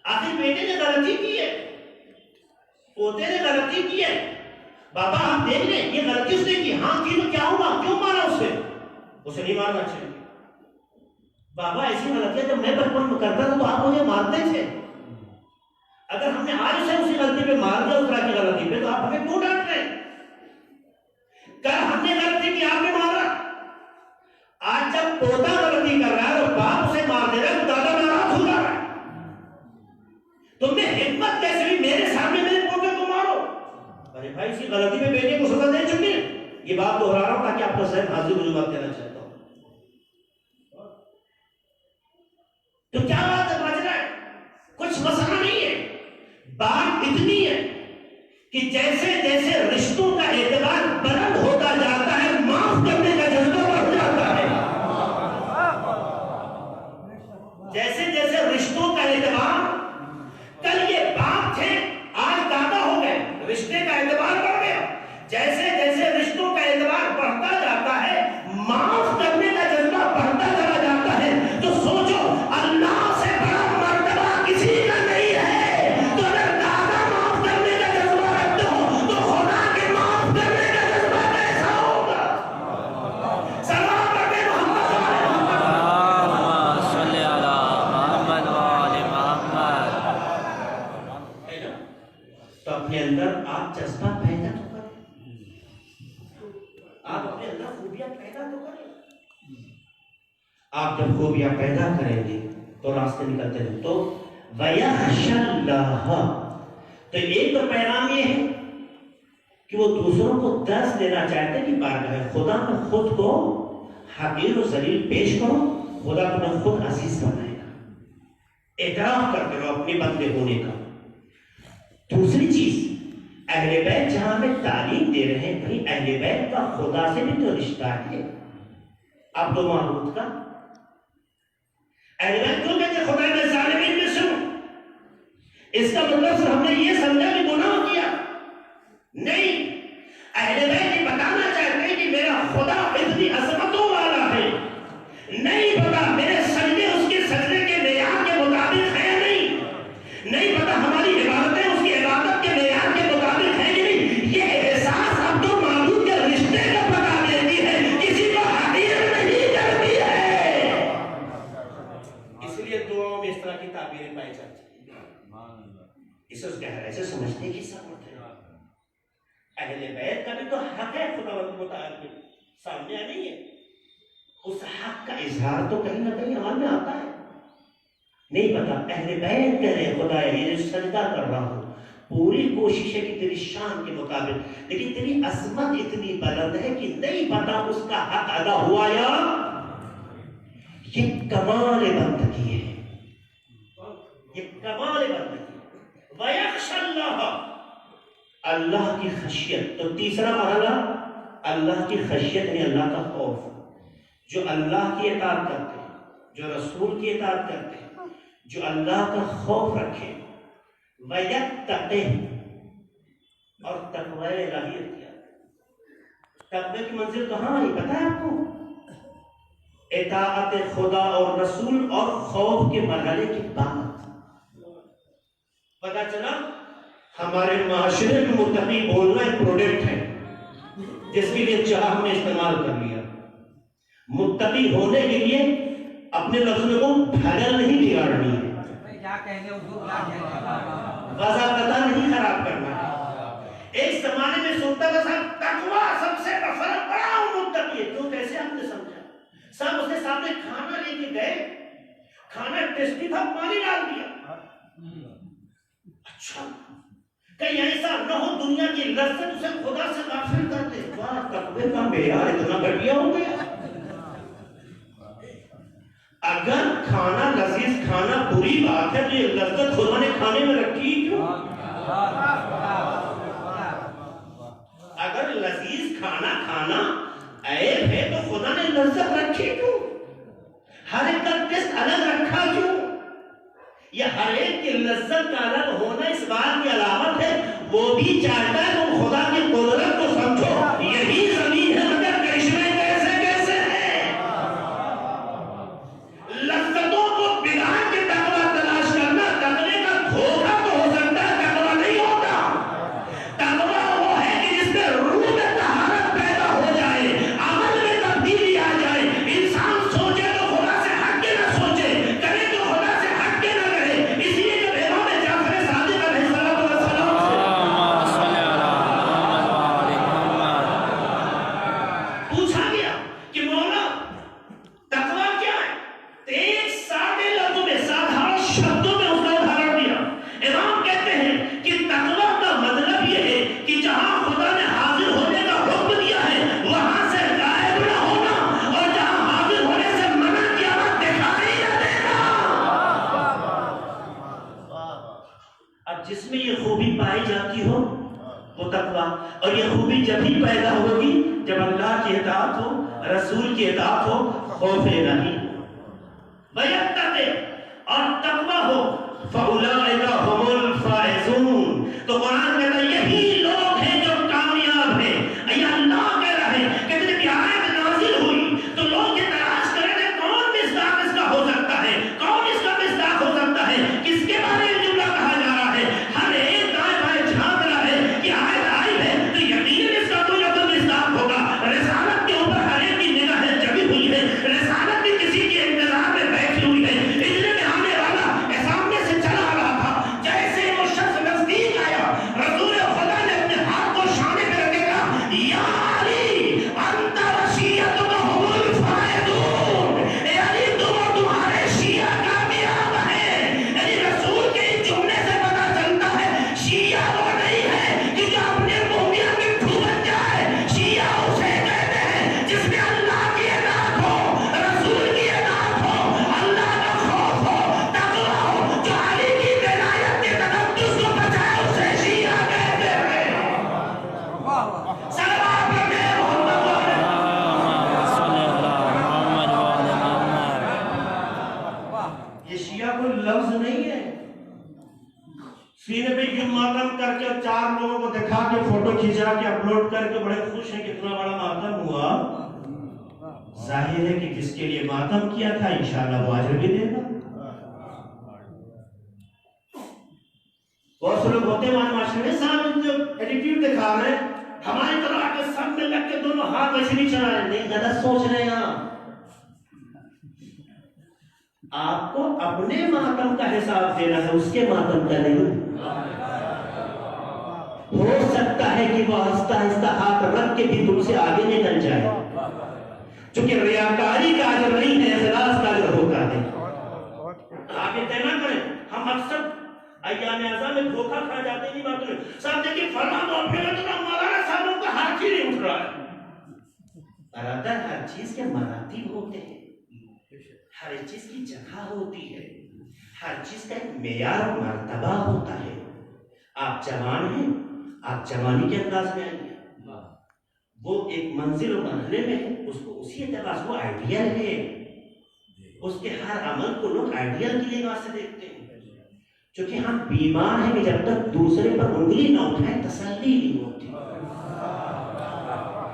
آخر بیٹے نے غلطی کی ہے، پوتے نے غلطی کی ہے، بابا آپ دیکھ لیں یہ غلطی اس نے کی، ہاں کی تو کیا ہوا، کیوں مارا اسے نہیں مارنا چاہیے۔ بابا ایسی غلطیاں جب میں بچپن میں کرتا تھا تو آپ مجھے مارتے تھے، اگر ہم نے آج سے اسی غلطی پہ مار دیا، اس طرح کی غلطی پہ، تو آپ ہمیں کیوں ڈانٹ رہے ہیں؟ کل ہم نے غلطی کی، آپ نے مارا، آج جب پوتا غلطی کر رہا ہے اور باپ اسے مار دے رہا ہے تو دادا ناراض ہو جا رہا ہے۔ تم نے حکمت کیسے بھی میرے سامنے میرے پوتے کو مارو؟ ارے بھائی اسی غلطی پہ بیٹے کو سزا دے چکے ہیں۔ یہ بات دہرا رہا ہوں تاکہ آپ کا ذہن حاضر ہو جو بات کہنا چاہتا ہوں۔ تو کیا بات ہے بج رہا ہے؟ کچھ مسئلہ نہیں ہے، بات اتنی ہے کہ جیسے جیسے رشتوں کا اعتبار بلند ہوتا جاتا ہے، معاف کرنے کا جذبہ بڑھ جاتا ہے۔ جیسے جیسے رشتوں کا اعتبار، کل یہ باپ تھے آج دادا ہو گئے، رشتے کا اعتبار بڑھ گیا۔ جیسے جیسے رشتوں کا اعتبار بڑھتا جاتا ہے، معاف کرنے کا جذبہ بڑھتا چلا جاتا ہے۔ تو سوچو اللہ سے بڑا مرتبہ کسی کا نہیں ہے، تو اگر دادا معاف کرنے کا جذبہ رکھتے ہو تو خدا کے معاف کرنے کا جذبہ کیسا ہوگا؟ سلام پڑھے محمد اللهم صل على محمد وآل محمد۔ ہے نا؟ تو اپنے اندر آپ جذبہ پیدا تو کریں، آپ اپنے اندر خوبیاں پیدا تو کریں۔ آپ جب خوبیاں پیدا کریں گے تو راستے نکلتے ہیں۔ تو وَيَخْشَ اللَّهَ، تو ایک تو پیغام یہ ہے کہ وہ دوسروں کو درس دینا چاہتے ہیں کہ بارگاہ خدا میں خود کو حقیر و ذلیل پیش کرو، خدا تمہیں خود عزیز بنائے گا، اعتراف کرتے رہو اپنے بندے ہونے کا۔ دوسری چیز، اہل بیت جہاں ہمیں تعلیم دے رہے ہیں، بھئی اہل بیت کا خدا سے بھی تو رشتہ ہے، اب تو معبود کا۔ اہل بیت کیوں کہتے ہیں خدا میں ظالمین میں سنو؟ اس کا مطلب صرف ہم نے یہ سمجھا کہ گناہ کیا نہیں، اہل بیت یہ بتانا چاہتے ہیں کہ میرا خدا اتنی عظمتوں والا ہے، نہیں پتا میرے سجدے اس کے سجدے کے معیار کے مطابق ہے نہیں پتا ہماری عبادتیں اس کی عبادت کے معیار کے مطابق ہے کہ نہیں۔ یہ احساس اب تو معبود کے رشتے کا پتا دیتی ہے، کسی کو حقیر نہیں کرتی ہے۔ اس لیے دعاؤں میں اس طرح کی تعبیریں پائی جاتی ہیں، اسے اس گہرائی سے سمجھنے کی ضرورت ہے۔ اہل بیت کا بھی تو حق ہے خداوند متعال سامنے نہیں ہے، اس حق کا اظہار تو کہیں نہ کہیں عمل میں آتا ہے۔ نہیں پتا اہل بیت کہہ رہے خدا یہ جو سجدہ کر رہا ہوں پوری کوشش ہے کہ تیری شان کے مطابق، لیکن تیری عظمت اتنی بلند ہے کہ نہیں پتا اس کا حق ادا ہوا یا یہ کمال بندگی ہے، یہ کمال بندگی ہے۔ وَيَخْشَ اللَّهَ، اللہ کی خشیت۔ تو تیسرا مرحلہ اللہ کی خشیت یعنی اللہ کا خوف، جو اللہ کی اطاعت کرتے ہیں، جو رسول کی اطاعت کرتے ہیں، جو اللہ کا خوف رکھے، وَيَتَّقِهِ، اور تقوی الہی اختیار۔ تقوی کی منزل کہاں ہے پتہ ہے آپ کو؟ اطاعت خدا اور رسول اور خوف کے مرحلے کی بات۔ پتہ چلا ہمارے معاشرے میں متقی بولنا ایک پروڈکٹ ہے جس کے لیے چاہ ہم نے استعمال کر لیا۔ متقی ہونے کے لیے اپنے لفظوں کو بھگل نہیں بگاڑنی ہے، وضاحت نہیں خراب کرنا ہے۔ ایک زمانے میں سنتا تھا صاحب تقویٰ سب سے فرق بڑا ہوں متقی ہے، کیوں کیسے آپ نے سمجھا؟ صاحب اس کے سامنے کھانا لے کے گئے، کھانا ٹیسٹی تھا، پانی ڈال دیا، اچھا کہیں ایسا نہ ہو دنیا کی لذت اسے خدا سے غافل کر دے. واہ تقوی کا معیار اتنا گھٹیا ہو گیا. اگر کھانا لذیذ کھانا بری بات ہے تو یہ لذت خدا نے کھانے میں رکھی کیوں؟ اگر لذیذ کھانا کھانا عیب ہے تو خدا نے لذت رکھی کیوں؟ ہر ایک کا ٹیسٹ الگ رکھا کیوں؟ یہ ہر ایک کی لذت کا الگ ہونا اس بات کی علامت ہے وہ بھی چاہتا ہے تم خدا کی قدرت کو سمجھو. یہی زمین ہے مگر کرشمے کیسے کیسے ہیں. لذتوں کو بگاڑ کے تقویٰ تلاش کرنا تقوی کا دھوکہ تو ہو سکتا ہے، تقویٰ نہیں ہوتا. تقویٰ وہ ہے کہ جس میں روح میں طہارت پیدا ہو جائے، عمل میں تبدیلی آ جائے، انسان سوچے تو خدا سے ہٹ کے نہ سوچے، کرے تو خدا سے ہٹ کے نہ کرے. اس لیے جب امام جعفر صادق علیہ السلام اللهم صل على محمد وآل محمد. پوچھا گیا کہ مولا تقویٰ کیا ہے؟ ایک سادے لفظوں میں سادھارن شبدوں میں اس کا ادھارن دیا. امام کہتے ہیں کہ تقویٰ کا مطلب یہ ہے کہ جہاں خدا نے حاضر ہونے کا حکم دیا ہے وہاں سے غائب نہ ہونا، اور جہاں حاضر ہونے سے منع کیا ہوا دکھائی نہ دینا. اب جس میں یہ خوبی پائی جاتی ہو وہ تقویٰ، اور یہ خوبی جب ہی پیدا ہوگی جب اللہ کی اطاعت ہو، رسول کی اطاعت ہو، خوف الہی ویتقِ اور تقویٰ ہو. فَأُولَٰئِکَ هُمُ الْفَائِزُونَ. تو قرآن کہتا ہے یہی لوگ ہیں جو کامیاب ہیں. یہ اللہ کہہ رہا ہے کہ جب یہ آیت نازل ہوئی تو لوگ یہ تلاش کر رہے تھے کون مصداق اس کا ہو سکتا ہے، کون اس کا مصداق ہو سکتا ہے، کس کے بارے میں جملہ کہا جا رہا ہے. ہر ایک دائیں بائیں جھانک رہا ہے کہ آیت آئی ہے تو یقیناً اس کا کوئی نہ کوئی مصداق ہوگا. رسالت کے اوپر ہر ایک کی نگاہیں جمی ہوئی ہے، رسالت بھی کسی کے انتظار میں بیٹھی ہوئی ہے. اتنے میں آنے والا سامنے سے چلا آ رہا تھا، جیسے وہ شخص نزدیک آیا رسول خدا نے اپنے ہاتھ کو شانے پہ رکھے کہا یا علی انت وشیعتک هم الفائزون. اے علی تم اور تمہارے شیعہ کامیاب ہیں. یعنی رسول کے اس جملے سے پتہ چلتا ہے شیعہ وہ نہیں ہے کہ جو اپنے مومیا میں ڈوب جائے. شیعہ اسے کہتے ہیں جس میں اللہ کی اطاعت ہو، رسول کی اطاعت ہو، اللہ کا خوف ہو، تقویٰ ہو، جو علی کی ولایت کے تقدس کو بچائے اسے شیعہ کہتے ہیں. صلوات پڑھتے ہیں محمد والے. اللهم صل على محمد وآل محمد. یہ شیعہ کوئی لفظ نہیں ہے. سینے پہ یوں ماتم کر کے 4 لوگوں کو دکھا کے فوٹو کھینچا کے اپلوڈ کر کے بڑے خوش ہیں کتنا بڑا ماتم ہوا. ظاہر ہے کہ جس کے لیے ماتم کیا تھا انشاءاللہ وہ اجر بھی دے گا. بہت سے لوگ ہوتے ہیں معاشرے میں صاحب جو ایٹیٹیوڈ دکھا رہے ہیں ہماری طرح آ کے سب میں لگ کے دونوں ہاتھ ویسے نہیں چلا رہے. نہیں، غلط سوچ رہے ہیں آپ کو اپنے ماتم کا حساب دینا ہے، اس کے ماتم کا نہیں. ہو سکتا ہے کہ وہ آہستہ آہستہ ہاتھ رکھ کے بھی تم سے آگے نکل جائے، چونکہ ریاکاری کا اجر نہیں ہے، اخلاص کا اجر ہوتا ہے. آپ یہ طے نہ کریں. ہم اکثر ایام اعظم میں دھوکہ کھا جاتے ہیں. نہیں بات نہیں صاحب دیکھیے فلاں موقع میں تو مولانا صاحبوں کا ہاتھ ہی نہیں اٹھ رہا ہے. برادر ہر چیز کے مراتب ہوتے ہیں، ہر چیز کی جگہ ہوتی ہے، ہر چیز کا ایک معیار و مرتبہ ہوتا ہے. آپ جوان ہیں، آپ جوانی کے انداز میں آئیے. وہ ایک منزل و مرحلے میں ہے، اس کو اسی اعتبار سے وہ آئیڈیل ہے. اس کے ہر عمل کو لوگ آئیڈیل کی نگاہ سے دیکھتے ہیں. چونکہ ہم بیمار ہیں کہ جب تک دوسرے پر انگلی نہ اٹھائیں تسلی نہیں ہوتی.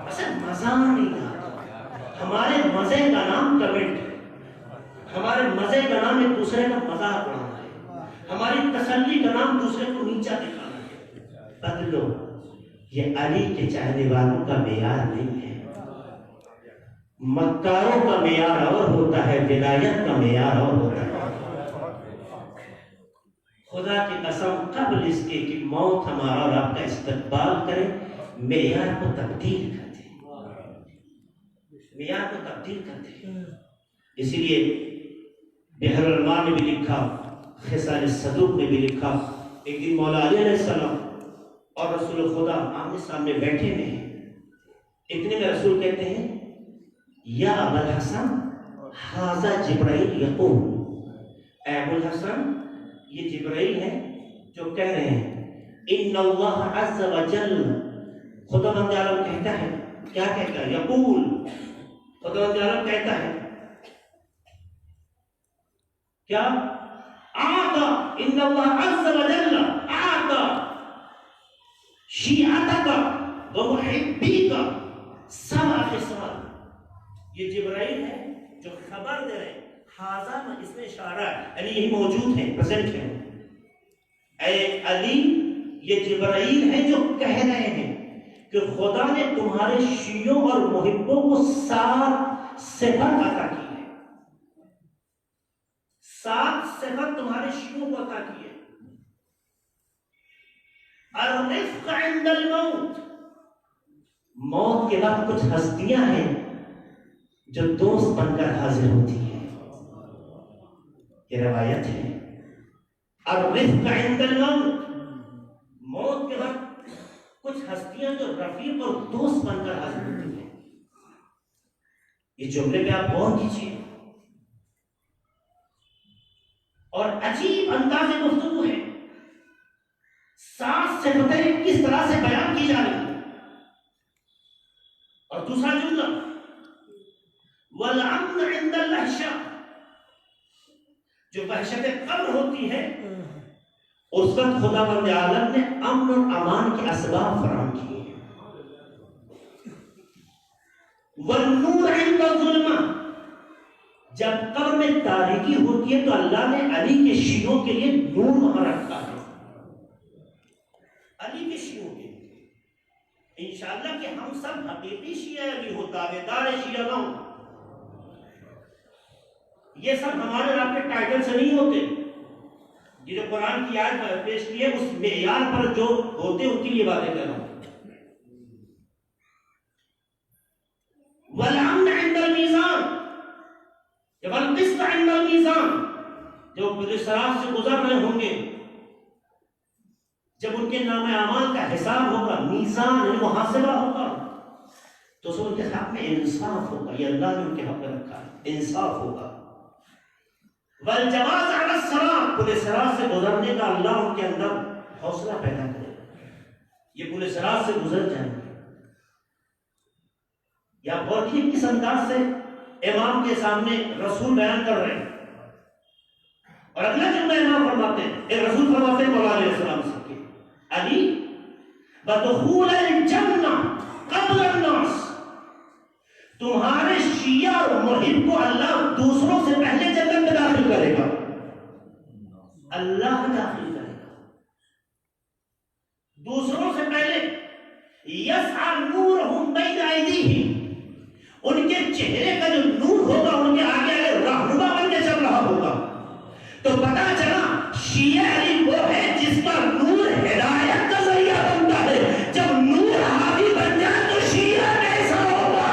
اصل مزہ نہیں آتا. ہمارے مزے کا نام کمنٹ ہے، ہمارے مزے کا نام ایک دوسرے کا مذاق اڑانا ہے، ہماری تسلی کا نام دوسرے کو نیچا دکھانا ہے. بدلو، یہ علی کے چاہنے والوں کا معیار نہیں ہے. مکاروں کا معیار اور ہوتا ہے، ولایت کا معیار اور ہوتا ہے. خدا کی قسم قبل اس کے کہ موت ہمارا اور آپ کا استقبال کرے معیار کو تبدیل کر دے، معیار کو تبدیل کر دے. اسی لیے بحر الانوار میں بھی لکھا، خصال الصدوق میں بھی لکھا. ایک دن مولا علی علیہ السلام اور رسول خدا آمنے سامنے بیٹھے ہوئے ہیں. اتنے میں رسول کہتے ہیں یا ابا الحسن ھذا جبرائیل یقول، اے ابو الحسن یہ جبرائیل ہے جو کہہ رہے ہیں ان اللہ عز وجل، خدا بند عالم کہتا ہے. کیا کہتا ہے؟ یقول، خدا بند عالم کہتا ہے کیا؟ آتا، ان اللہ عز وجل آتا شیعتک ومحبیک سبع خصال. یہ جبرائیل ہے جو خبر دے رہے ہیں. حاضہ میں اس میں اشارہ ہے، یعنی یہی موجود ہے، پریزنٹ ہے. اے علی یہ جبرائیل ہے جو کہہ رہے ہیں کہ خدا نے تمہارے شیعوں اور محبوں کو 7 صفت عطا کی ہے. 7 صفت تمہارے شیعوں کو عطا کی ہے. الرفق عند الموت، موت کے بعد کچھ ہستیاں ہیں جو دوست بن کر حاضر ہوتی ہیں. یہ روایت ہے. الرفق عند الموت، موت کے بعد کچھ ہستیاں جو رفیق اور دوست بن کر حاضر ہوتی ہیں. یہ جملے پہ آپ غور کیجیے. اور عجیب انداز گفتگو ہے. 7 صفتیں کس طرح سے بیان کی جا رہی ہیں. اور دوسرا جملہ والامن عند الوحشہ، جو وحشت قبر ہوتی ہے اس وقت خدا بند عالم نے امن اور امان کے اسباب فراہم کیے ہیں. والنور عند الظلمہ، جب قبر میں تاریکی ہوتی ہے تو اللہ نے علی کے شیعوں کے لیے نور وہاں رکھا ہے. علی کے شیعوں کے لیے انشاءاللہ کہ ہم سب حقیقی شیعہ علی ہو، تابعدار شیعہ نہ ہوں. یہ سب ہمارے اور آپ کے ٹائٹل سے نہیں ہوتے. یہ جو قرآن کی آیت پیش کی ہے اس معیار پر جو ہوتے ان کی یہ باتیں کر رہا ہوں. والامن عند المیزان، والقسط عند المیزان، جو پولیس صراط سے گزر رہے ہوں گے، جب ان کے نام اعمال کا حساب ہوگا، میزان یعنی محاسبہ ہوگا، تو اس ان کے حق میں انصاف ہوگا. یہ اللہ نے ان کے حق میں رکھا ہے، انصاف ہوگا. والجواز علی الصراط، پولیس صراط سے گزرنے کا اللہ ان کے اندر حوصلہ پیدا کرے گا. یہ پولیس صراط سے گزر جائیں گے. یا بہت ہی کس انداز سے امام کے سامنے رسول بیان کر رہے ہیں. اور اگلا جملہ امام فرماتے ہیں، ایک رسول فرماتے ہیں مولا علیہ السلام سے کہ علی بدخول الجنہ قبل الناس، تمہارے شیعہ اور محب کو اللہ دوسروں سے پہلے جنت میں داخل کرے گا. اللہ داخل کرے گا دوسروں سے پہلے. یسعى نورهم بین ایدیہم، ان کے چہرے کا جو نور ہوگا ان کے آگے آگے رہنما بن کے چل رہا ہوگا. تو پتا چلا شیعہ علی وہ ہے جس کا نور ہدایت کا ذریعہ بنتا ہے. جب نور حاوی بن جائے تو شیعہ کیسا ہوگا؟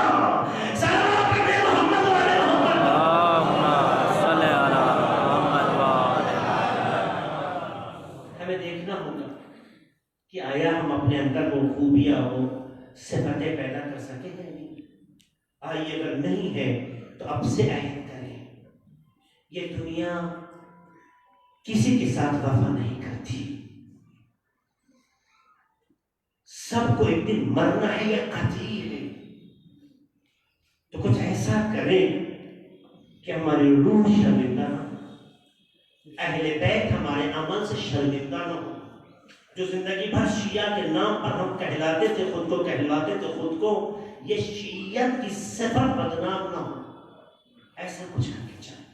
سلام پڑھے محمد والے محمد. اللہم صلی علی محمد وآلہ. ہمیں دیکھنا ہوگا کہ آیا ہم اپنے اندر وہ خوبیاں وہ صفتیں پیدا کر سکیں گے نہیں. آئیے اگر نہیں ہے تو اب سے عہد کریں. یہ دنیا کسی کے ساتھ وفا نہیں کرتی. سب کو ایک دن مرنا ہے، یہ قطعی ہے. تو کچھ ایسا کریں کہ ہماری روح شرمندہ نہ ہو، اہل بیت ہمارے عمل سے شرمندہ نہ ہو. جو زندگی بھر شیعہ کے نام پر ہم کہلاتے تھے، خود کو کہلاتے تھے خود کو، یہ شیعت کی صفت بدنام نہ ہو. ایسا کچھ کرنا چاہیے.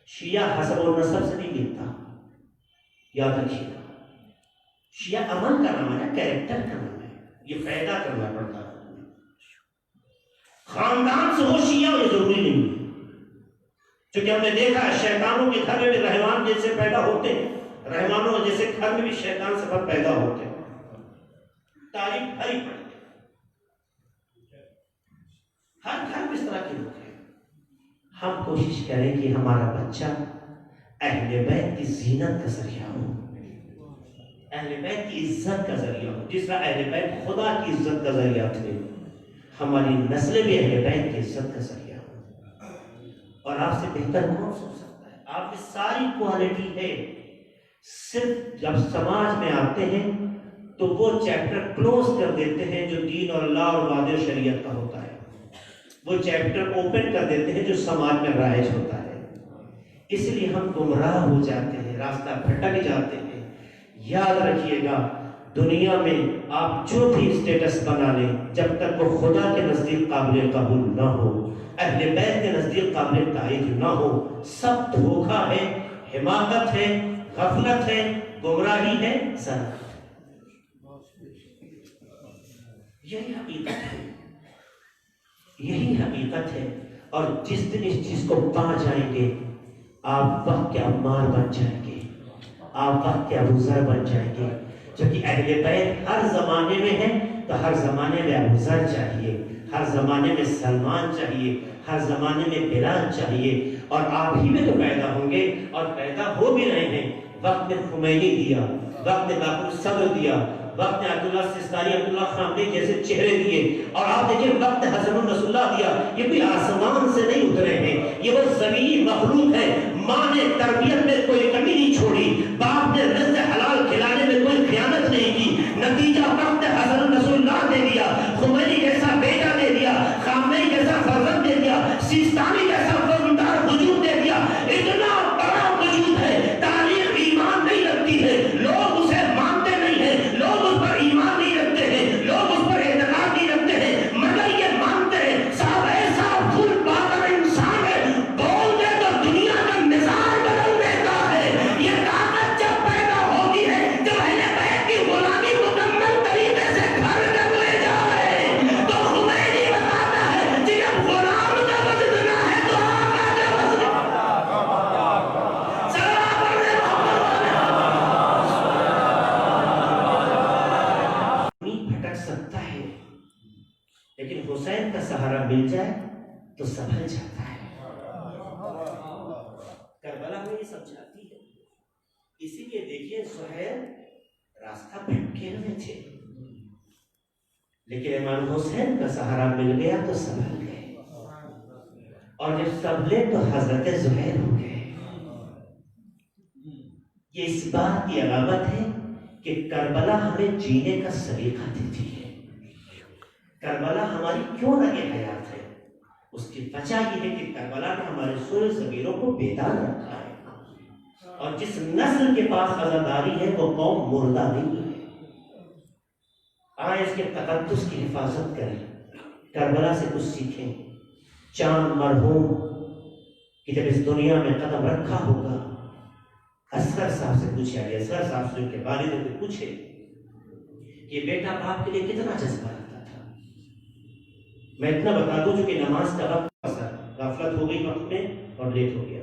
شیعہ حسب و نسب سے نہیں ملتا، یاد رکھیے گا. شیعہ عمل کا نام ہے، کیریکٹر کا نام ہے. یہ پیدا کرنا پڑتا ہے. خاندان سے ہو شیعہ یہ ضروری نہیں ہے. چونکہ ہم نے دیکھا ہے شیطانوں کے گھر میں بھی رحمان جیسے پیدا ہوتے ہیں، رحمانوں جیسے گھر میں بھی شیطان صفت پیدا ہوتے ہیں. تاریخ بھری پڑی ہے، ہر گھر میں اس طرح کے لوگ ہیں. ہم کوشش کریں کہ ہمارا بچہ اہل بیت کی زینت کا ذریعہ ہو، اہل بیت کی عزت کا ذریعہ ہو. جس طرح اہل بیت خدا کی عزت کا ذریعہ تھے، ہماری نسلیں بھی اہل بیت کی عزت کا ذریعہ ہو. اور آپ سے بہتر کون سو سکتا ہے؟ آپ میں ساری کوالٹی ہے. صرف جب سماج میں آتے ہیں تو وہ چیپٹر کلوز کر دیتے ہیں جو دین اور اللہ اور وعدے و شریعت کا ہوتا ہے، وہ چیپٹر اوپن کر دیتے ہیں جو سماج میں رائج ہوتا ہے. اس لیے ہم گمراہ ہو جاتے ہیں، راستہ بھٹک جاتے ہیں. یاد رکھیے گا، دنیا میں آپ جو بھی اسٹیٹس بنا لیں، جب تک وہ خدا کے نزدیک قابل قبول نہ ہو، اہل بیت کے نزدیک قابل تائید نہ ہو، سب دھوکہ ہے، حماقت ہے، غفلت ہے، گمراہی ہے، زلالت. یہی حقیقت ہے، یہی حقیقت ہے. اور جس دن اس چیز کو پا جائیں گے، آپ وقت کے عمار بن جائیں گے، آپ وقت کے ابوذر بن جائیں گے. کیونکہ اہل بیت ہر زمانے میں ہے تو ہر زمانے میں ابوذر چاہیے، ہر زمانے میں سلمان چاہیے، ہر زمانے میں بلال چاہیے. اور آپ ہی میں تو پیدا ہوں گے اور پیدا ہو بھی رہے ہیں. وقت نے خمینی دیا، وقت نے باقر صدر دیا، وقت نے عبداللہ سستانی، عبداللہ خامنئی جیسے چہرے دیے. اور آپ دیکھیں وقت حسن الرسول اللہ دیا. یہ کوئی آسمان سے نہیں اترے ہیں، یہ وہ زمینی مخلوق ہے. ماں نے تربیت میں کوئی کمی نہیں چھوڑی، باپ نے رزق حلال کھلانے میں کوئی خیانت نہیں کی. نتیجہ وقت حسن الرسول اللہ دے دیا، خمینی جیسا بیٹا دے دیا، خامنئی جیسا فرزند دے دیا، سیستانی جیسا وزندار وجود دے دیا. اتنا بڑا وجود ہے، تاریخ ایمان نہیں رکھتی ہے، لوگ اسے مانتے نہیں ہیں، لوگ اس پر ایمان نہیں رکھتے ہیں، لوگ اس پر اعتقاد نہیں رکھتے ہیں، مگر یہ مانتے ہیں صاحب ایسا فل باطن انسان ہے، بول دے تو دنیا کا مزاج بدل دیتا ہے. یہ طاقت جب پیدا ہوتی ہے جب اہل بیت کی غلامی مکمل طریقے سے گھر کر لے جائے، تو خمینی بتاتا ہے کہ جب غلام کا وزن نہ ہے تو آقا کا وزن. سلام بھٹک سکتا ہے، لیکن حسین کا سہارا مل جائے تو سنبھل جاتا ہے. کربلا میں یہ سمجھاتی ہے. اسی لیے دیکھیے سہیل راستہ بھٹکے ہوئے تھے، لیکن امام حسین کا سہارا مل گیا تو سنبھل گئے. اور جب سنبھلے تو حضرت زہیر ہو گئے. یہ اس بات کی علامت ہے کہ کربلا ہمیں جینے کا سلیقہ دیتی ہے. کربلا ہماری کیوں نہ یہ حیات ہے؟ اس کی وجہ یہ ہے کہ کربلا نے ہمارے سوئے ضمیروں کو بیدار رکھا ہے. اور جس نسل کے پاس عزاداری ہے وہ قوم مردہ نہیں ہے. آئے اس کے تقدس کی حفاظت کریں، کربلا سے کچھ سیکھیں. چاند مرحوم کہ جب اس دنیا میں قدم رکھا ہوگا، اصغر صاحب سے پوچھا گیا، اصغر صاحب سے ان کے والد نے پوچھے کہ بیٹا باپ کے لیے کتنا جذبہ رکھتا تھا. میں اتنا بتا دوں چونکہ نماز کا وقت غفلت ہو گئی وقت میں اور لیٹ ہو گیا.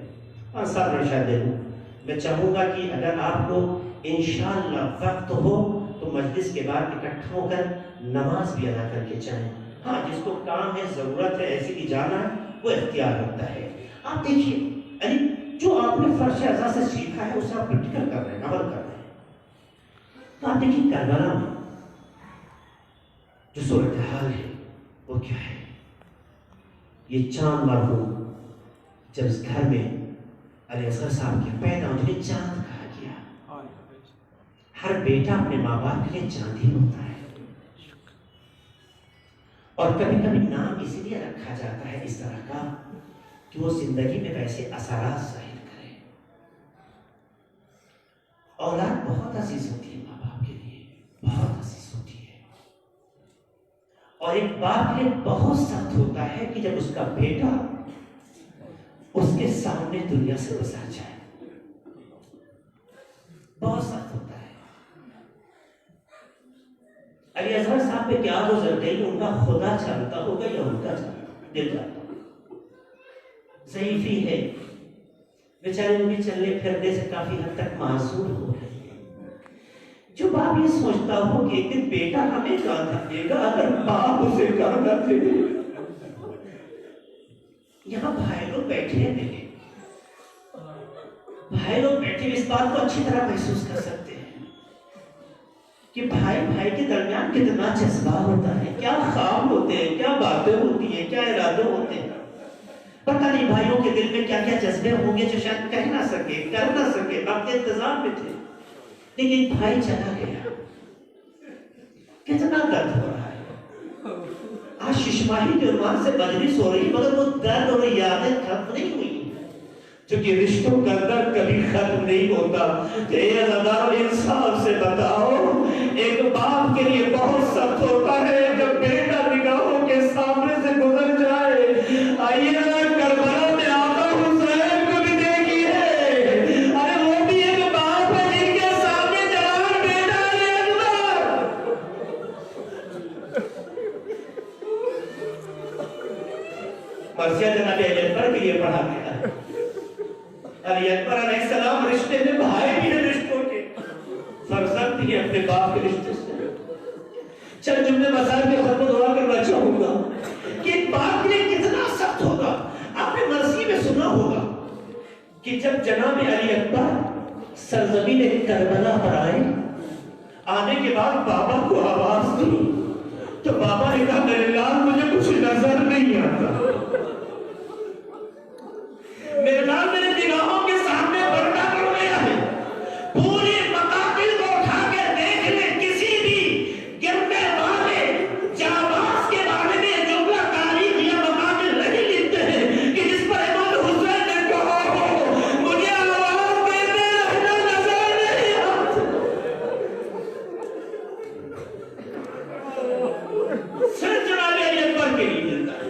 5 سال میں شاید دے دوں. میں چاہوں گا کہ اگر آپ لوگ انشاءاللہ وقت ہو تو مجلس کے بعد اکٹھا ہو کر نماز بھی ادا کر کے جائیں. ہاں جس کو کام ہے، ضرورت ہے، ایسے بھی جانا ہے، وہ اختیار رکھتا ہے. آپ دیکھیے جو آپ نے فرش اعضاء سے سیکھا ہے اسے آپ پریکٹیکل کر رہے ہیں، عمل کر رہے ہیں. تو آپ دیکھیے کربلا میں جو صورتحال ہے وہ کیا ہے. یہ چاند مرحوم جب اس گھر میں علی اصغر صاحب کے پیدا ہونے میں چاند کہا گیا. ہر بیٹا اپنے ماں باپ کے لیے چاند ہی ہوتا ہے. اور کبھی کبھی نام اسی لیے رکھا جاتا ہے اس طرح کا کہ وہ زندگی میں ویسے اثرات ظاہر کرے. اولاد بہت عزیز ہوتی ہے ماں باپ کے لیے، بہت عزیز ہوتی ہے. اور ایک باپ کے لیے بہت سخت ہوتا ہے کہ جب اس کا بیٹا اس کے سامنے دنیا سے گزر جائے. بہت سخت ہوتا ہے. علی اصغر صاحب پہ کیا گزر گئی، ان کا خدا چاہتا ہوگا یا ان کا دل چاہتا ہوگا. ضعیفی ہے بیچارے، ان کے چلنے پھرنے سے کافی حد تک معذور ہو رہے ہیں. جو باپ یہ سوچتا ہو کہ ایک دن بیٹا ہمیں کہاں دے گا اگر باپ اسے کہاں دے گا. یہاں بھائی لوگ بیٹھے ہیں، بھائی لوگ بیٹھے اس بات کو اچھی طرح محسوس کر سکتے ہیں کہ بھائی بھائی کے درمیان کتنا جذبہ ہوتا ہے، کیا خواب ہوتے ہیں، کیا باتیں ہوتی ہیں، کیا ارادے ہوتے ہیں. پتہ نہیں بھائیوں کے دل میں کیا کیا جذبے ہوں گے جو شاید کہہ نہ سکے، کر نہ سکے، آپ کے انتظام میں تھے. لیکن بھائی چلا گیا. کتنا درد ہو رہا ہے. آج ششماہی کے عنوان سے مجلس ہو رہی، مگر وہ درد اور یادیں ختم نہیں ہوئی، کیونکہ رشتوں کا درد کبھی ختم نہیں ہوتا. اے عزیزانو، انصاف سے بتاؤ، ایک باپ کے لیے بہت سخت ہوتا ہے جب بیٹا نگاہوں کے سامنے سے گزر جائے. آئیے نا، کربلا میں آقا حسین کو بھی دیکھیے. ارے وہ بھی ایک باپ ہے جن کے سامنے جوان بیٹا ہے. مرثیہ جناب علی اکبر کے لیے پڑھا گیا ہے. علی اکبر علیہ السلام رشتے میں بھائی بھی ہیں، رشتوں کے فرزند بھی ہیں اپنے باپ کے رشتے سے. چل جملے مسائل میں ختم دعا کرنا چاہوں گا کہ ایک باپ کے لیے کتنا سخت ہوگا. آپ نے مرثی میں سنا ہوگا کہ جب جناب علی اکبر سرزمین کربلا پر آئے، آنے کے بعد بابا کو آواز دی تو بابا نے کہا میرے لال مجھے کچھ نظر نہیں آتا. میرے لال میرے نگاہوں کے سامنے پردہ پڑ گیا ہے. پوری مقاتل کو اٹھا کے دیکھ لے، کسی بھی گرنے والے جانباز کے بارے میں جملہ تاریخ یا مقاتل نہیں لکھتے ہیں کہ جس پر امام حسین نے کہا ہو مجھے آواز دیتے رہنا نظر نہیں آتا. صرف جناب علی اکبر کے لیے ملتا ہے.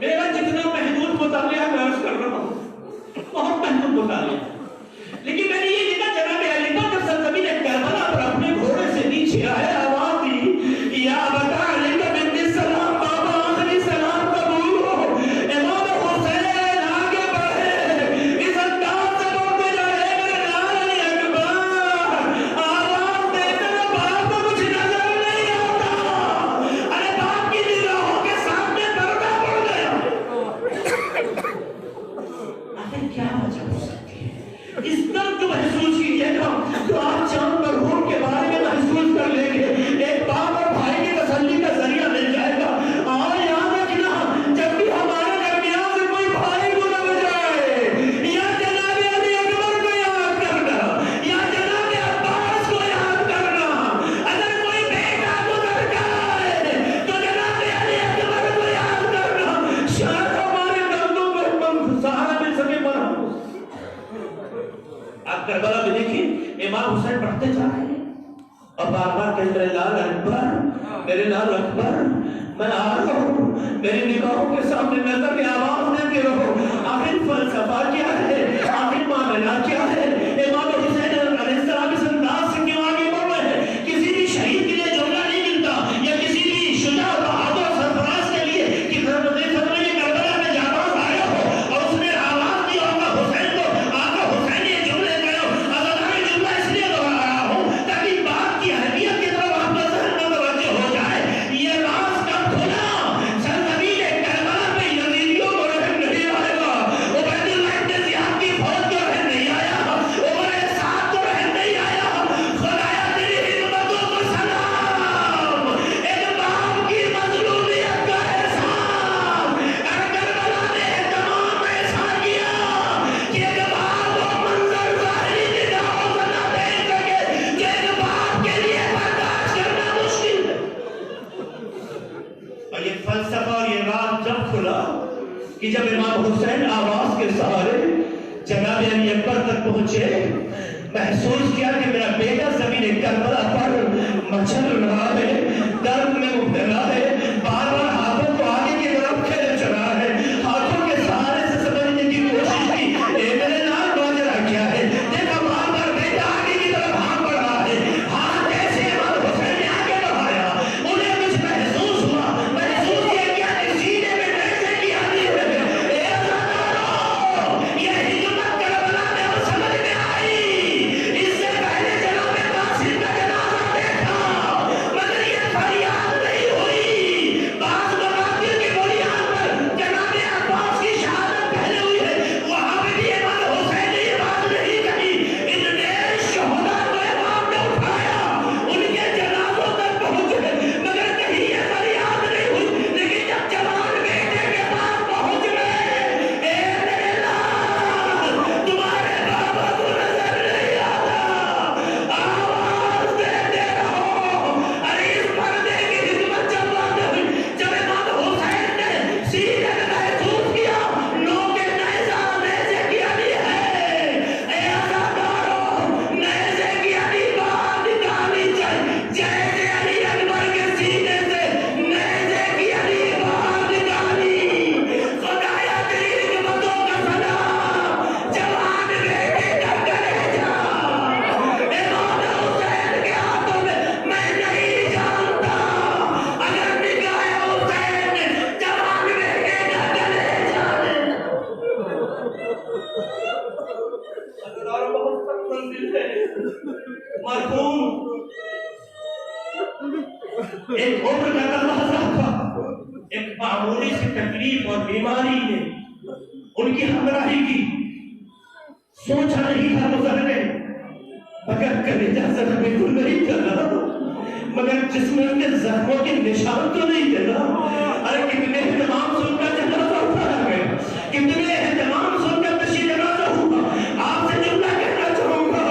میرا جتنا محدود مطالعہ میں عرض کر رہا ہوں، بہت محدود مطالعہ، لیکن میں نے یہ دیکھا جناب علی اکبر جب سرزمین کربلا پر اپنے گھوڑے سے نیچے آئے، آواز دی یا بتا علی کا بنت سلام، بابا آخری سلام قبول ہو. امام حسین آگے بڑھے، اس انداز سے بولتے جائے میرے لال علی اکبر، آواز دیتے ہیں باپ کو کچھ نظر نہیں آتا. ارے باپ کی نگاہوں کے سامنے پردہ پڑ گیا. آخر کیا وجہ ہو سکتی ہے؟ اس درد کو محسوس کیجئے گا تو آپ چاند مرحوم کے بارے میں محسوس کر لیں گے. ایک باپ اور بھائی کی تسلی کا ذریعہ مل جائے گا. اور یاد رکھنا، جب بھی ہمارے درمیان سے کوئی بھائی گزر جائے، یا جناب علی اکبر کو یاد کرنا، یا جناب عباس کو یاد کرنا. اگر کوئی بیٹا گزر جائے تو جناب علی اکبر کو یاد کرنا. شاید ہمارے دردوں پر سہارا مل سکے. آپ کربلا میں دیکھیں، امام حسین پڑھتے جا رہے ہیں اور بار بار کہتے میرے لال اکبر، میرے لال اکبر، میں آ رہا ہوں، میری نگاہوں کے سامنے نظر میں آواز دیتے رہو. آخر فلسفہ کیا ہے، آخر معاملہ کیا ہے؟ امام حسین علیہ السلام اس انداز سے کیوں آگے بڑھ رہے ہیں؟ کسی بھی شہید کے لیے جملہ نہیں ملتا، یا کسی بھی شجاع بہادر سرفراز کے لیے کہ سرزمین کربلا میں جانباز آیا ہو اور اس نے آواز دی آقا حسین کو. آقا حسین یہ جملے کرو، اللہ جملہ اس لیے دہرا رہا ہوں تاکہ بات کی اہمیت کی طرف آپ کا ذہن متوجہ ہو جائے. یہ راز کب کھلا؟ سرزمین کربلا میں یزیدیوں کو رحم نہیں آئے گا. عبید اللہ ابن زیاد کی فوج کو رحم نہیں آیا، عمر سعد کو رحم نہیں آیا. خدایا تیری حکمتوں کو سلام. ایک باپ کی مظلومیت کا احسان کربلا نے تمام ایسا کیا کہ ایک باپ وہ منظر ظاہری نگاہوں سے نہ دیکھ سکے جو ایک باپ کے لیے برداشت کرنا مشکل ہے. اور یہ فلسفہ اور یہ راز جب کھلا کہ جب امام حسین آواز کے سہارے جناب علی اکبر تک پہنچے، محسوس کیا کہ میرا بیٹا زمین کربلا پر مچل رہا ہے، درد میں مبتلا ہے، بار بار ہاتھوں کو آگے کی طرف کھینچ رہا ہے. ہاتھوں کے سہارے سے سمجھنے کی کوشش کی، اے میرے لال ماجرا کیا ہے؟ دیکھا بار بار بیٹا آگے کی طرف ہاتھ بڑھ رہا ہے. ہاتھ جیسے امام حسین نے آگے بڑھایا، انہیں کچھ محسوس ہوا، محسوس کیا کہ سینے میں جیسے کی آنی ہے. اے عزیزانو، یہ حکمت کربلا میں اب سمجھ میں آئی. اس سے پہلے جناب قاسم کا جنازہ دیکھا، مگر یہ فریاد نہیں ہوئی ایک عمر کا تقاضا تھا، ایک معمولی سی تکلیف اور بیماری نے ان کی ہمراہی کی، سوچا نہیں تھا گزرنے، مگر کلیجہ زخمی تو نہیں تھا، مگر جسم کے زخموں کے نشان تو نہیں تھے نا۔ ارے کتنے اہتمام سن کر جنازہ اٹھایا گیا، کتنے اہتمام سن کر تشییع جنازہ ہوا۔ آپ سے جملہ کہنا چاہوں گا،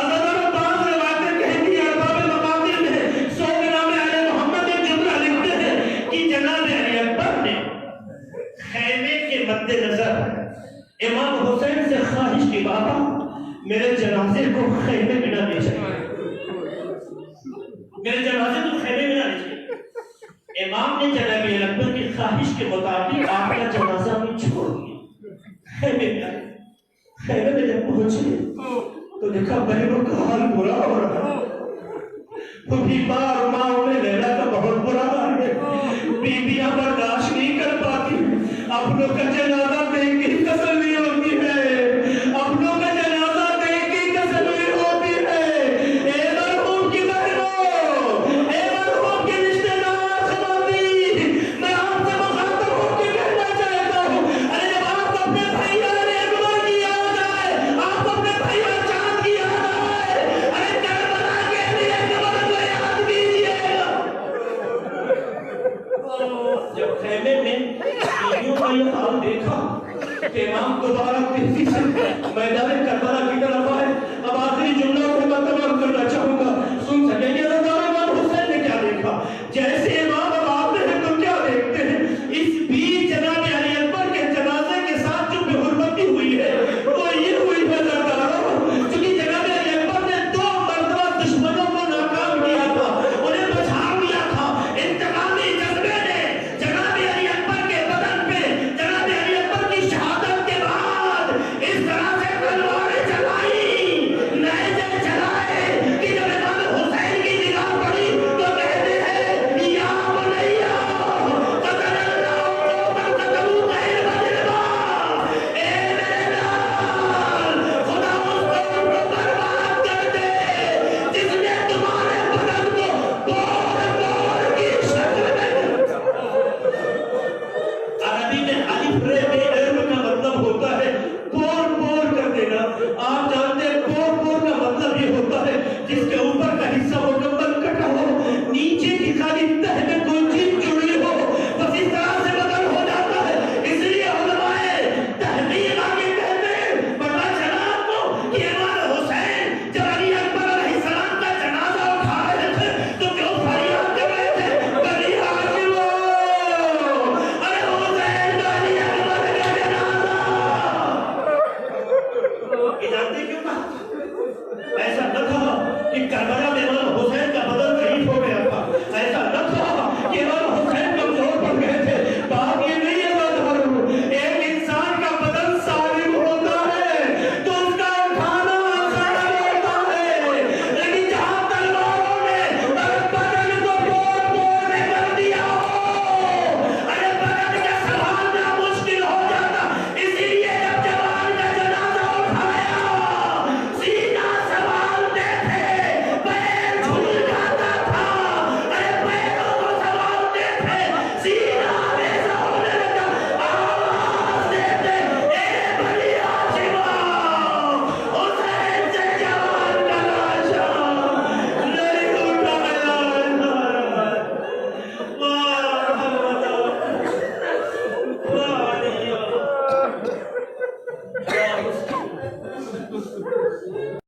عزیزانو بعض روایتیں کہتی ہیں، ارباب مقادیر میں 100 نام اہل محمد ایک جملہ لکھتے ہیں کہ جناب علی اکبر نے خیمے کے مد نظر امام حسین سے خواہش کی، بابا میرے جنازے کو خیمے میں نہ لے جائے، میرے جنازے کو خیمے میں نہ لے جائے۔ امام نے جناب علی اکبر کی خواہش کے مطابق آپ کا جنازہ بھی چھوڑ دیا، خیمے میں آئے۔ خیمے میں جب پہنچے تو دیکھا بہنوں کا حال برا ہو رہا، وہ بیمار ماں لیلا کا بہت برا حال ہے، بیویاں برداشت نہیں کر پاتی، اپنوں کا جنازہ دیکھ کے تسلی ہوتی ہے، اپنوں کا جنازہ دیکھ کے تسلی ہوتی ہے۔ اے مرحوم کی بہنوں، اے مرحوم کے رشتے دار خواتین، میں آپ سے مخاطب ہو کے کہنا چاہتا ہوں، ارے جب آپ اپنے بھائیوں نے اکبر کی یاد آئے، آپ اپنے بھائیوں چاند کی یاد آئے، ارے کربلا کے لیے اکبر کو یاد کیجیے گا۔ جب خیمے میں بیویوں کا یہ حال دیکھا کہ امام دوبارہ تیزی سے میدان کربلا کی طرف آئے،